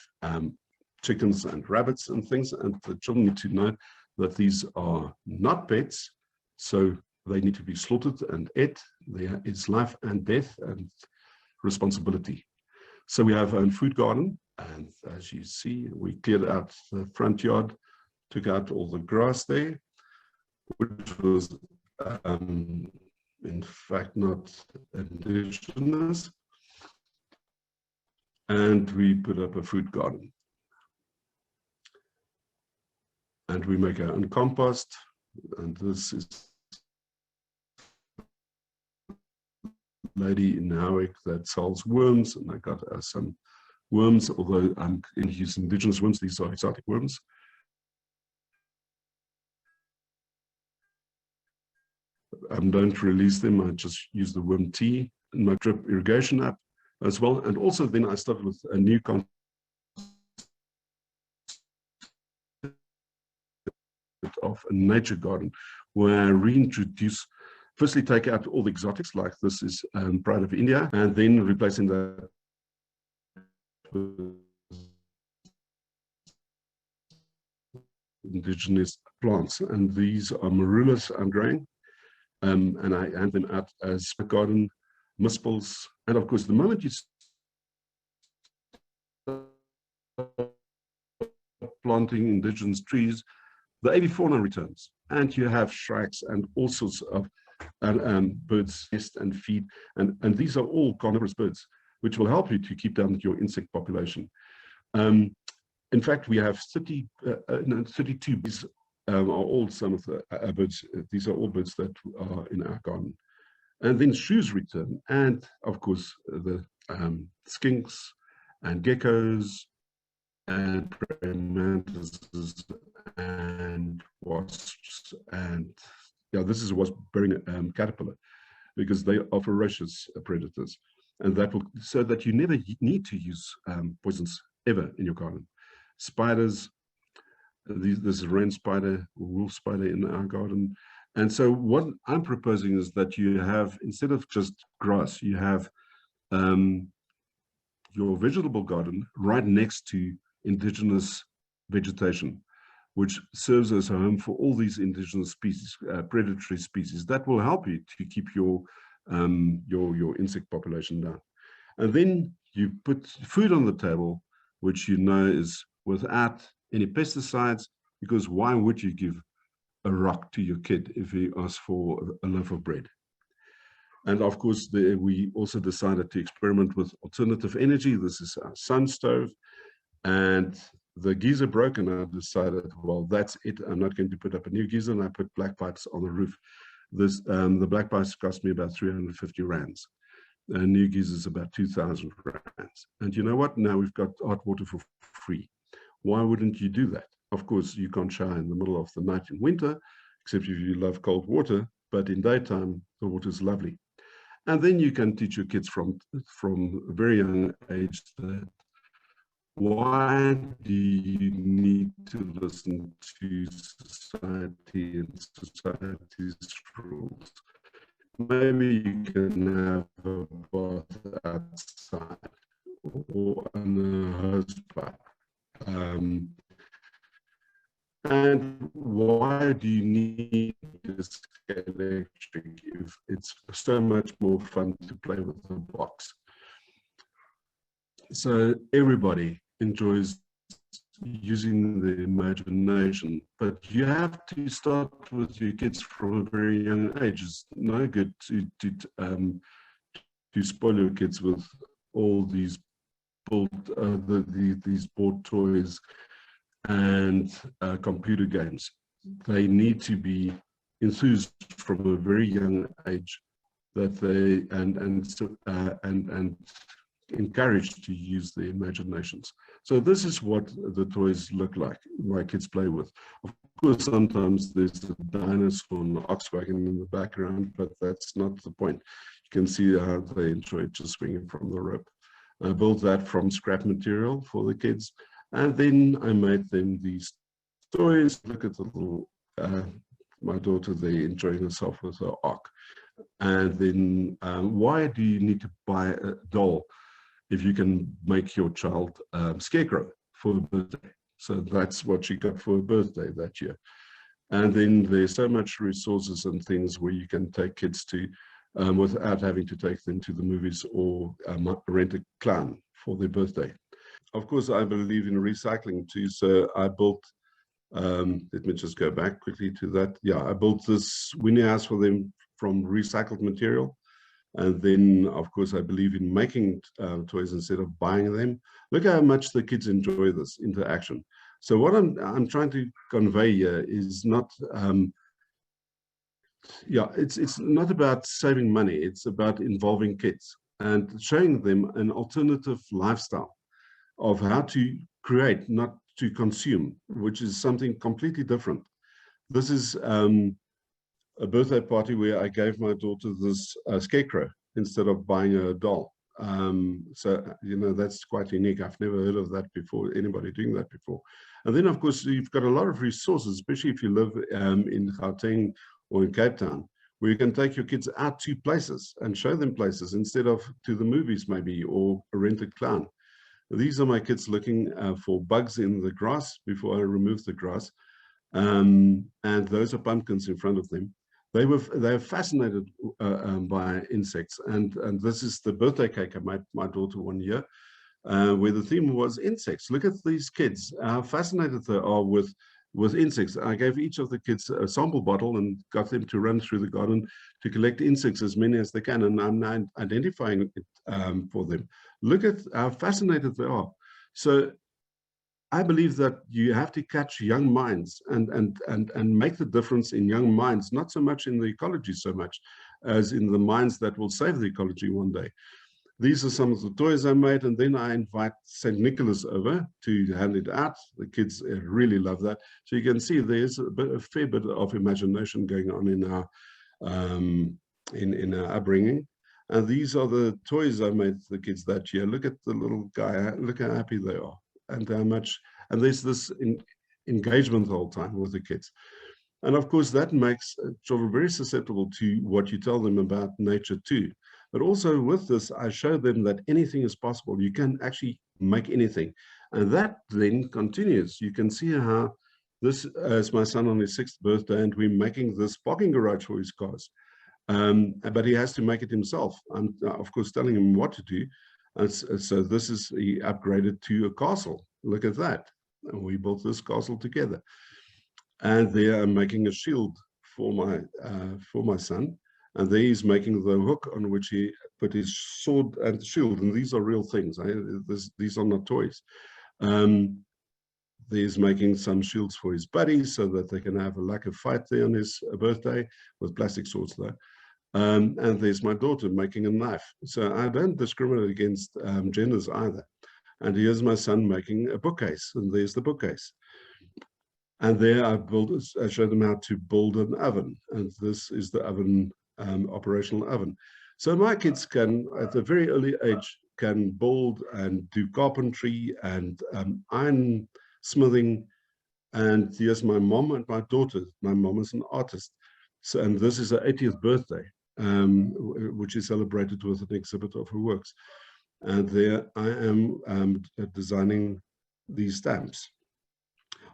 chickens and rabbits and things, and the children need to know that these are not pets, so they need to be slaughtered and ate. It's life and death and responsibility. So we have our own food garden, and as you see, we cleared out the front yard, took out all the grass there, which was in fact not indigenous, and we put up a fruit garden. And we make our own compost, and this is lady in Howick that sells worms, and I got some worms, although I'm using indigenous worms. These are exotic worms. Don't release them. I just use the worm tea in my drip irrigation app as well. And also then I started with a new concept of a nature garden, where I reintroduce, firstly take out all the exotics, like this is Pride of India, and then replacing that with indigenous plants. And these are marullas I'm growing, and I hand them out as garden mispels. And of course, the moment you start planting indigenous trees, the avifauna returns, and you have shrikes and all sorts of birds nest and feed, and these are all carnivorous birds, which will help you to keep down your insect population. In fact, we have 32 bees, are all some of the birds. These are all birds that are in our garden. And then shrews return, and of course the skinks and geckos and praying mantises and wasps, and this is a wasp-bearing caterpillar, because they are ferocious predators, and that will, so that you never need to use poisons ever in your garden. Spiders, this rain spider, wolf spider in our garden. And so what I'm proposing is that you have, instead of just grass, you have your vegetable garden right next to indigenous vegetation, which serves as a home for all these indigenous species, predatory species, that will help you to keep your insect population down. And then you put food on the table, which you know is without any pesticides, because why would you give a rock to your kid if he asks for a loaf of bread? And of course, we also decided to experiment with alternative energy. This is our sun stove, and the geyser broke, and I decided, well, that's it. I'm not going to put up a new geyser, and I put black pipes on the roof. The black pipes cost me about 350 rands. A new geyser is about 2,000 rands. And you know what? Now we've got hot water for free. Why wouldn't you do that? Of course, you can't shower in the middle of the night in winter, except if you love cold water, but in daytime, the water is lovely. And then you can teach your kids from a very young age that why do you need to listen to society and society's rules? Maybe you can have a bath outside or on a hose pipe. And why do you need this electric if it's so much more fun to play with the box? So everybody enjoys using the imagination, but you have to start with your kids from a very young age. It's no good to spoil your kids with all these these board toys and computer games. They need to be enthused from a very young age that they and encouraged to use their imaginations. So this is what the toys look like my kids play with. Of course, sometimes there's a dinosaur and an ox wagon in the background, but that's not the point. You can see how they enjoy just swinging from the rope. I built that from scrap material for the kids, and then I made them these toys. Look at the little my daughter there enjoying herself with her ark. And then why do you need to buy a doll if you can make your child scarecrow for her birthday? So that's what she got for her birthday that year. And then there's so much resources and things where you can take kids to without having to take them to the movies or rent a clown for their birthday. Of course, I believe in recycling too. So I built, let me just go back quickly to that. Yeah, I built this weenie house for them from recycled material. And then, of course, I believe in making toys instead of buying them. Look how much the kids enjoy this interaction. So what I'm trying to convey here is not, it's not about saving money. It's about involving kids and showing them an alternative lifestyle of how to create, not to consume, which is something completely different. This is a birthday party where I gave my daughter this scarecrow instead of buying her a doll. So, you know, that's quite unique. I've never heard of that before, anybody doing that before. And then, of course, you've got a lot of resources, especially if you live in Gauteng or in Cape Town, where you can take your kids out to places and show them places instead of to the movies maybe, or rent a clown. These are my kids looking for bugs in the grass before I remove the grass. And those are pumpkins in front of them. They're fascinated by insects, and this is the birthday cake I made my daughter one year, where the theme was insects. Look at these kids, how fascinated they are with insects. I gave each of the kids a sample bottle and got them to run through the garden to collect insects, as many as they can, and I'm now identifying it for them. Look at how fascinated they are. So I believe that you have to catch young minds and make the difference in young minds, not so much in the ecology so much as in the minds that will save the ecology one day. These are some of the toys I made, and then I invite St. Nicholas over to hand it out. The kids really love that. So you can see there's a fair bit of imagination going on in our in our upbringing. And these are the toys I made for the kids that year. Look at the little guy, look how happy they are. And how much, and there's this engagement the whole time with the kids. And of course, that makes children very susceptible to what you tell them about nature too. But also with this, I show them that anything is possible. You can actually make anything. And that then continues. You can see how this is my son on his 6th birthday, and we're making this parking garage for his cars. But he has to make it himself. I'm, of course, telling him what to do. So this is, he upgraded to a castle. Look at that. And we built this castle together. And there I'm making a shield for my son. And there he's making the hook on which he put his sword and shield. And these are real things. These are not toys. He's making some shields for his buddies so that they can have a fight there on his birthday with plastic swords though. And there's my daughter making a knife. So I don't discriminate against genders either. And here's my son making a bookcase, and there's the bookcase. And there I showed them how to build an oven, and this is the oven, operational oven. So my kids can, at a very early age, can build and do carpentry and iron smithing. And yes, my mom and my daughter, my mom is an artist. So, and this is her 80th birthday, which is celebrated with an exhibit of her works. And there I am designing these stamps.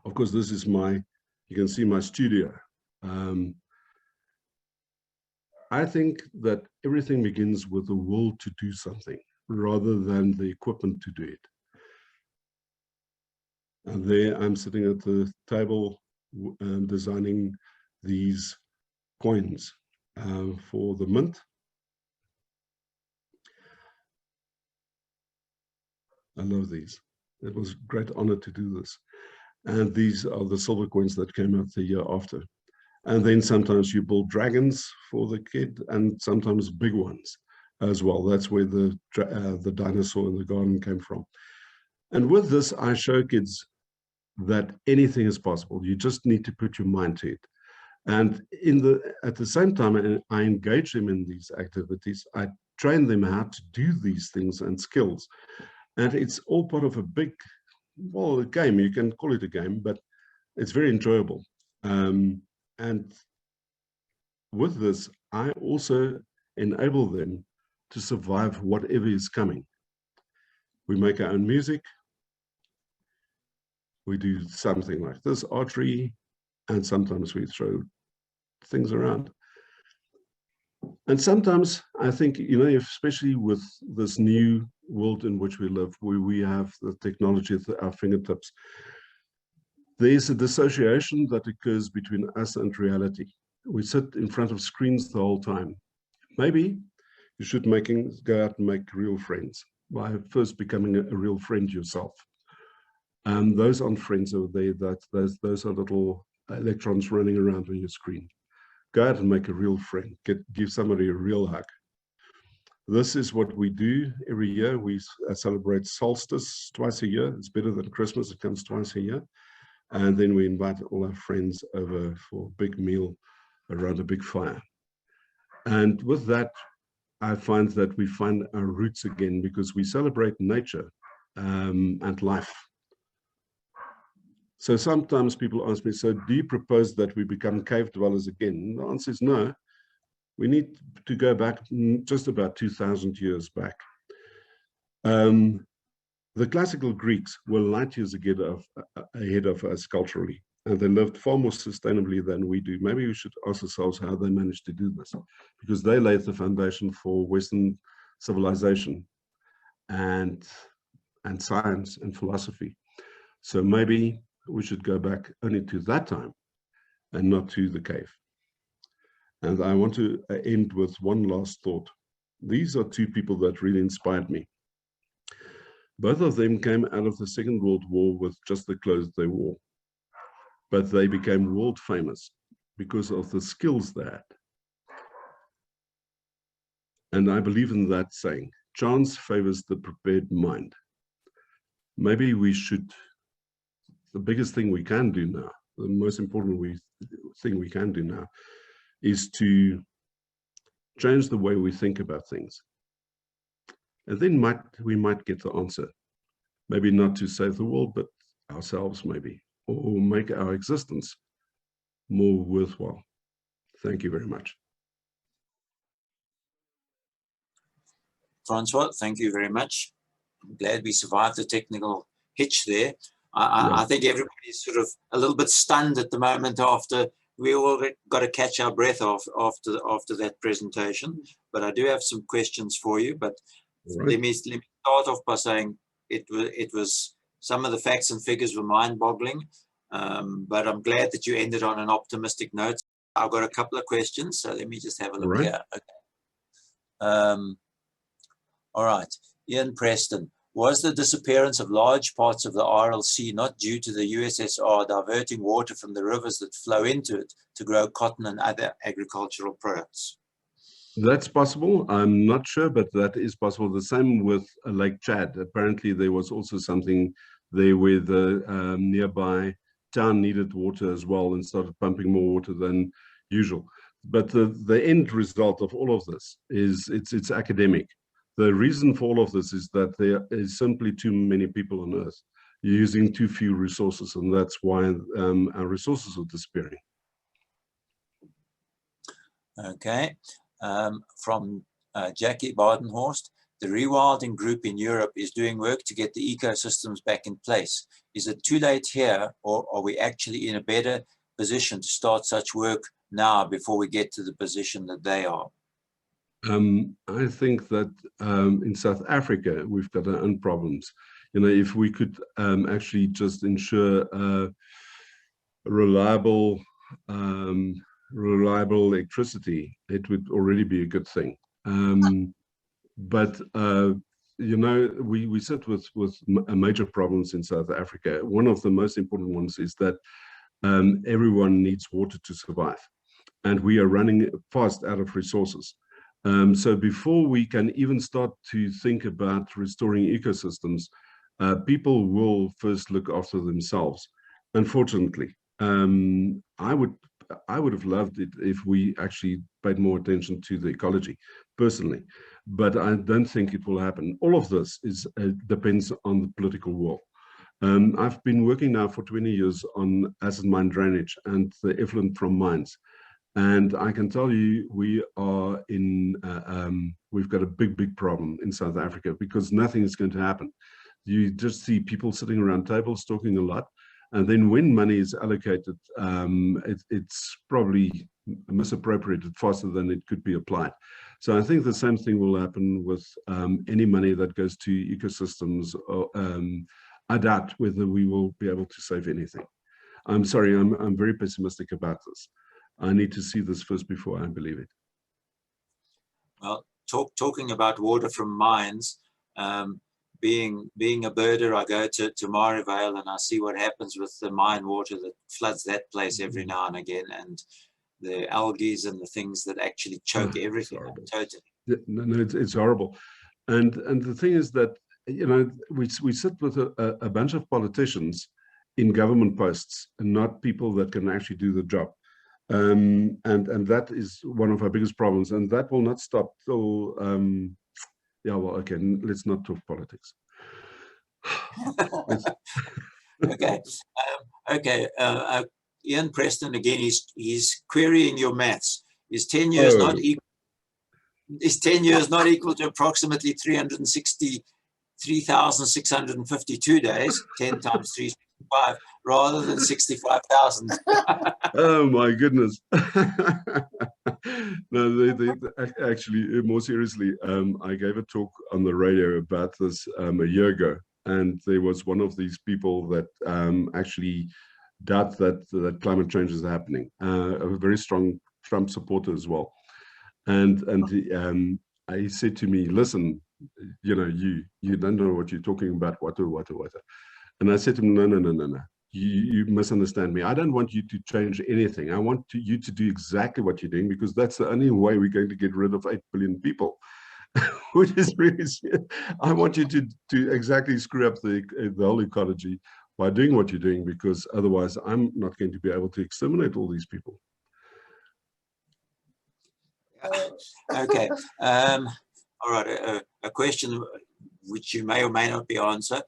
Of course, this is my, you can see my studio. I think that everything begins with the will to do something rather than the equipment to do it. And there I'm sitting at the table designing these coins for the mint. I love these. It was a great honor to do this. And these are the silver coins that came out the year after. And then sometimes you build dragons for the kid and sometimes big ones as well. That's where the dinosaur in the garden came from. And with this, I show kids that anything is possible. You just need to put your mind to it. And at the same time, I engage them in these activities. I train them how to do these things and skills. And it's all part of a big, well, a game. You can call it a game, but it's very enjoyable. And with this, I also enable them to survive whatever is coming. We make our own music. We do something like this, archery, and sometimes we throw things around. And sometimes I think, you know, especially with this new world in which we live, where we have the technology at our fingertips, there's a dissociation that occurs between us and reality. We sit in front of screens the whole time. Maybe you should go out and make real friends by first becoming a real friend yourself. Those aren't friends over there. Those are little electrons running around on your screen. Go out and make a real friend. Give somebody a real hug. This is what we do every year. We celebrate solstice twice a year. It's better than Christmas. It comes twice a year. And then we invite all our friends over for a big meal around a big fire. And with that, I find that we find our roots again because we celebrate nature and life. So sometimes people ask me, so do you propose that we become cave dwellers again? The answer is no. We need to go back just about 2,000 years back. The classical Greeks were light years ahead of us culturally, and they lived far more sustainably than we do. Maybe we should ask ourselves how they managed to do this, because they laid the foundation for Western civilization and science and philosophy. So maybe we should go back only to that time and not to the cave. And I want to end with one last thought. These are two people that really inspired me. Both of them came out of the Second World War with just the clothes they wore, but they became world famous because of the skills they had. And I believe in that saying, chance favors the prepared mind. Maybe we should, the biggest thing we can do now, the most important thing we can do now is to change the way we think about things. And then we might get the answer. Maybe not to save the world, but ourselves maybe, or make our existence more worthwhile. Thank you very much. Francois, thank you very much. I'm glad we survived the technical hitch there. I think everybody's sort of a little bit stunned at the moment after we all got to catch our breath after that presentation. But I do have some questions for you. But right. Let me start off by saying it was some of the facts and figures were mind-boggling. But I'm glad that you ended on an optimistic note. I've got a couple of questions, so let me just have a look here. Okay. All right, Ian Preston. Was the disappearance of large parts of the RLC not due to the USSR diverting water from the rivers that flow into it to grow cotton and other agricultural products? That's possible. I'm not sure, but that is possible. The same with Lake Chad. Apparently, there was also something there where the nearby town needed water as well and started pumping more water than usual. But the end result of all of this is it's academic. the reason for all of this is that there is simply too many people on Earth using too few resources, and that's why our resources are disappearing. Okay, from Jackie Badenhorst, the rewilding group in Europe is doing work to get the ecosystems back in place. Is it too late here, or are we actually in a better position to start such work now before we get to the position that they are? I think that in South Africa, we've got our own problems. You know, if we could actually just ensure reliable electricity, it would already be a good thing. But you know, we sit with major problems in South Africa. One of the most important ones is that everyone needs water to survive, and we are running fast out of resources. So before we can even start to think about restoring ecosystems, people will first look after themselves. Unfortunately, I would have loved it if we actually paid more attention to the ecology, personally, but I don't think it will happen. All of this depends on the political will. I've been working now for 20 years on acid mine drainage and the effluent from mines. And I can tell you, we are in, we've got a big problem in South Africa because nothing is going to happen. You just see people sitting around tables talking a lot. And then when money is allocated, it's probably misappropriated faster than it could be applied. So I think the same thing will happen with any money that goes to ecosystems. I doubt whether we will be able to save anything. I'm sorry, I'm very pessimistic about this. I need to see this first before I believe it. Well, talking about water from mines, being a birder, I go to Marivale and I see what happens with the mine water that floods that place every now and again, and the algae and the things that actually choke everything out, totally. No, it's horrible. And the thing is that, you know, we sit with a bunch of politicians in government posts and not people that can actually do the job. And that is one of our biggest problems, and that will not stop till yeah, well, okay, let's not talk politics. Okay, Ian Preston again, he's querying your maths. Is 10 years not equal? Is 10 years not equal to approximately 363,652 days? 10 times 365, rather than 65,000. Oh my goodness. No, actually, more seriously, I gave a talk on the radio about this a year ago, and there was one of these people that actually doubt that climate change is happening, a very strong Trump supporter as well. And he said to me, listen, you know, you don't know what you're talking about, water. And I said to him, no. You misunderstand me. I don't want you to change anything. I want you to do exactly what you're doing, because that's the only way we're going to get rid of 8 billion people. Which is really, I want you to exactly screw up the whole ecology by doing what you're doing, because otherwise I'm not going to be able to exterminate all these people. Okay. All right. A question which you may or may not be answer.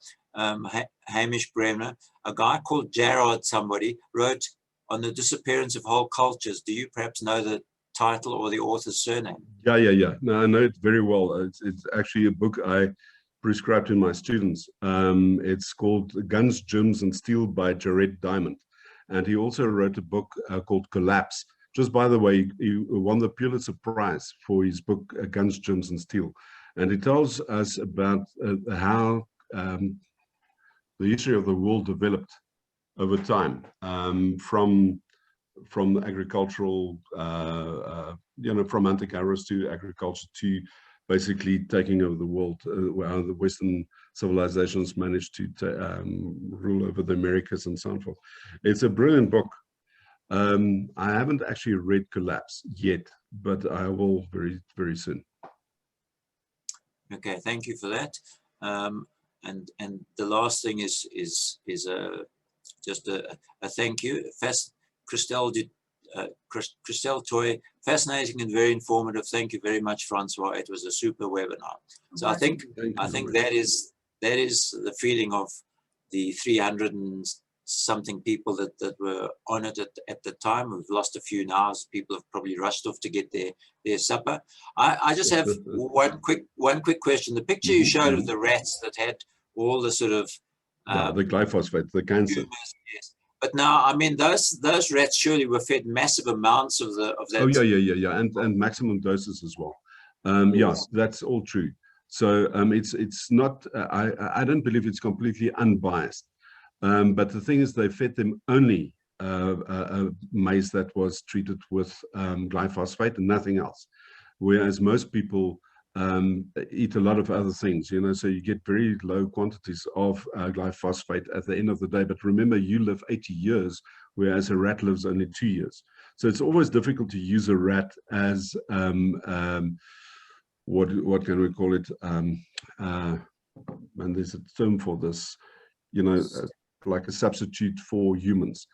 Hamish Bremner, a guy called Gerard somebody wrote on the disappearance of whole cultures. Do you perhaps know the title or the author's surname? Yeah. No, I know it very well. It's actually a book I prescribe to my students. It's called Guns, Germs and Steel by Jared Diamond. And he also wrote a book called Collapse. Just by the way, he won the Pulitzer Prize for his book Guns, Germs and Steel. And it tells us about how the history of the world developed over time, from agricultural, you know, from hunter-gatherers to agriculture to basically taking over the world, how the Western civilizations managed to rule over the Americas and so forth. It's a brilliant book. I haven't actually read Collapse yet, but I will very, very soon. Okay, thank you for that. And the last thing is just a thank you. Christelle Christelle Toy, fascinating and very informative. Thank you very much, Francois. It was a super webinar. So I think that is the feeling of the 300 and something people that were on it at the time. We've lost a few now, as people have probably rushed off to get their supper. I just have one quick question. The picture you showed of the rats that had all the sort of the glyphosate, the cancer. Tumors, yes. But now, I mean, those rats surely were fed massive amounts of that. Oh yeah, and maximum doses as well. Yes. Yeah, that's all true. So it's not. I don't believe it's completely unbiased. But the thing is, they fed them only maize that was treated with glyphosate and nothing else, whereas most people eat a lot of other things, you know, so you get very low quantities of glyphosate at the end of the day. But remember, you live 80 years, whereas a rat lives only 2 years. So it's always difficult to use a rat as what can we call it? And there's a term for this, you know, like a substitute for humans.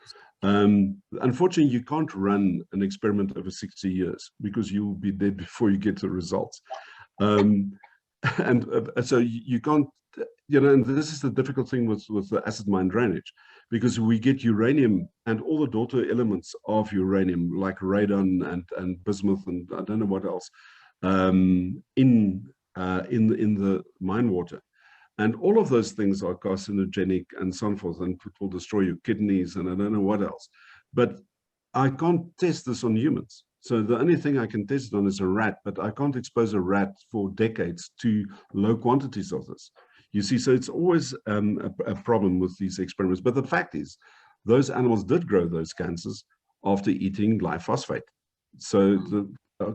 Unfortunately, you can't run an experiment over 60 years because you will be dead before you get the results. So you can't, you know, and this is the difficult thing with the acid mine drainage, because we get uranium and all the daughter elements of uranium, like radon and bismuth and I don't know what else, in the mine water. And all of those things are carcinogenic and so forth, and it will destroy your kidneys and I don't know what else. But I can't test this on humans. So the only thing I can test it on is a rat, but I can't expose a rat for decades to low quantities of this. You see, so it's always a problem with these experiments. But the fact is, those animals did grow those cancers after eating glyphosate. So the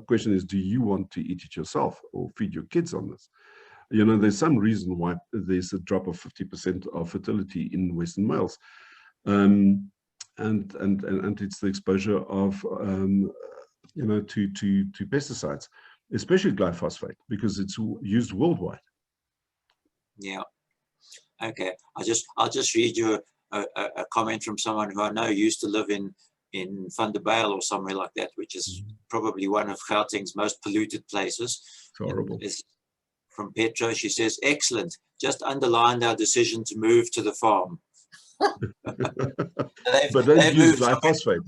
question is, do you want to eat it yourself or feed your kids on this? You know, there's some reason why there's a drop of 50% of fertility in Western males. And it's the exposure of, you know, to pesticides, especially glyphosate, because it's used worldwide. Yeah. Okay. I'll just read you a comment from someone who I know used to live in Van der Bijl or somewhere like that, which is probably one of Gauteng's most polluted places. It's horrible. It's from Petra. She says, excellent. Just underlined our decision to move to the farm. But don't use glyphosate.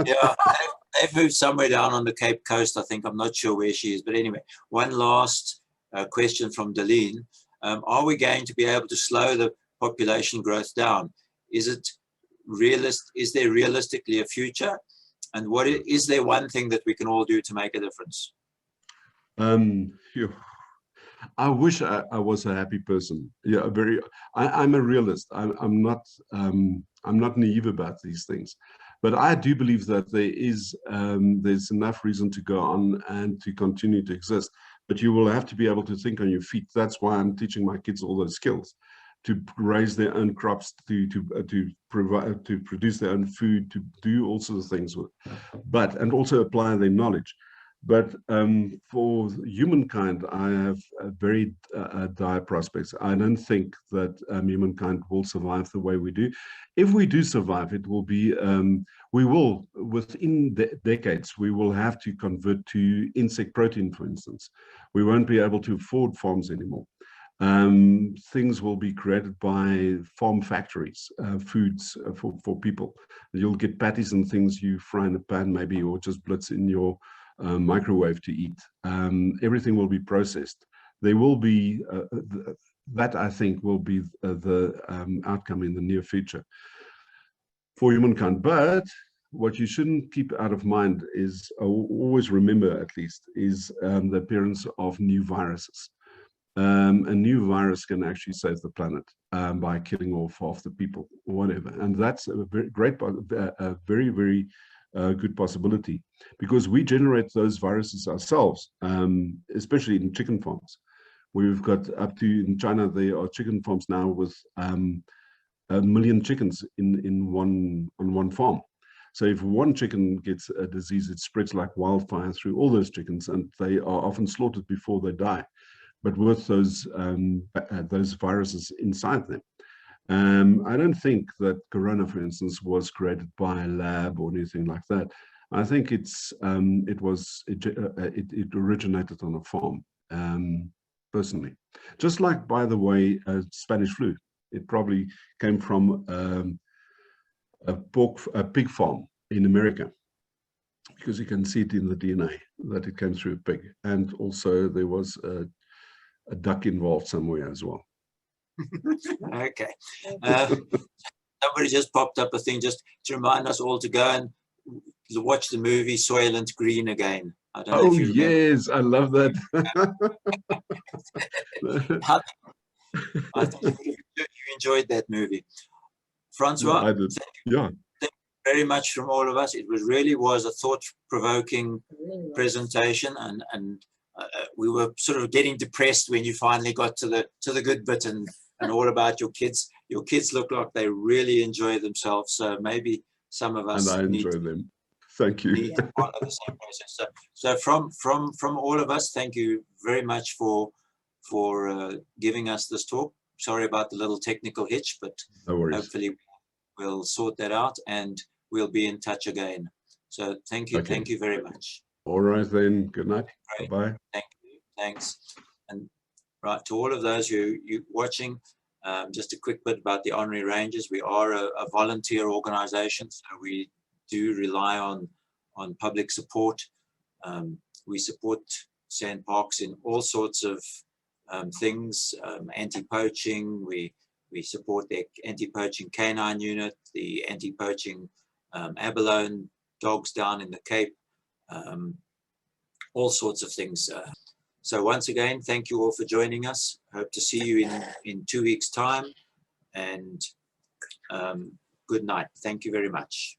Yeah, they've moved somewhere down on the Cape Coast, I think. I'm not sure where she is. But anyway, one last question from Deline. Are we going to be able to slow the population growth down? Is there realistically a future? And is there one thing that we can all do to make a difference? I wish I was a happy person. Yeah, I'm a realist. I'm not naive about these things, but I do believe that there's enough reason to go on and to continue to exist. But you will have to be able to think on your feet. That's why I'm teaching my kids all those skills, to raise their own crops, to produce their own food, to do all sorts of things and also apply their knowledge. But for humankind, I have very dire prospects. I don't think that humankind will survive the way we do. If we do survive, it will be, we will, within decades, we will have to convert to insect protein, for instance. We won't be able to afford farms anymore. Things will be created by farm factories, foods for people. You'll get patties and things you fry in a pan maybe, or just blitz in your microwave to eat. Everything will be processed. There will be, that I think will be the outcome in the near future for humankind. But what you shouldn't keep out of mind is, always remember at least, is the appearance of new viruses. A new virus can actually save the planet by killing off half the people or whatever. And that's a very, very good possibility, because we generate those viruses ourselves, especially in chicken farms. We've got up to, in China, there are chicken farms now with 1 million chickens on one farm. So if one chicken gets a disease, it spreads like wildfire through all those chickens, and they are often slaughtered before they die, but with those viruses inside them. I don't think that corona, for instance, was created by a lab or anything like that. I think it originated on a farm, personally. Just like, by the way, Spanish flu. It probably came from a pig farm in America, because you can see it in the DNA that it came through a pig. And also there was a duck involved somewhere as well. Okay. Somebody just popped up a thing just to remind us all to go and watch the movie Soylent Green again. I don't know if you remember. Yes, I love that. I think you enjoyed that movie. Francois, I did. Yeah. thank you very much from all of us. It really was a thought-provoking presentation, and we were sort of getting depressed when you finally got to the good bit and all about your kids. Your kids look like they really enjoy themselves, so maybe some of us and I enjoy them. Thank you. Need to follow the same process. So from all of us, thank you very much for giving us this talk. Sorry about the little technical hitch, but No worries. hopefully we'll sort that out and we'll be in touch again. So thank you. Okay. Thank you very much. All right then. Good night. Great. Bye-bye. Thank you. Thanks. And right, to all of those who watching, just a quick bit about the Honorary Rangers. We are a volunteer organization, so we do rely on public support. We support sandparks in all sorts of things, anti-poaching. We support the anti-poaching canine unit, the anti-poaching abalone dogs down in the Cape, all sorts of things. So once again, thank you all for joining us. Hope to see you in 2 weeks' time, and good night. Thank you very much.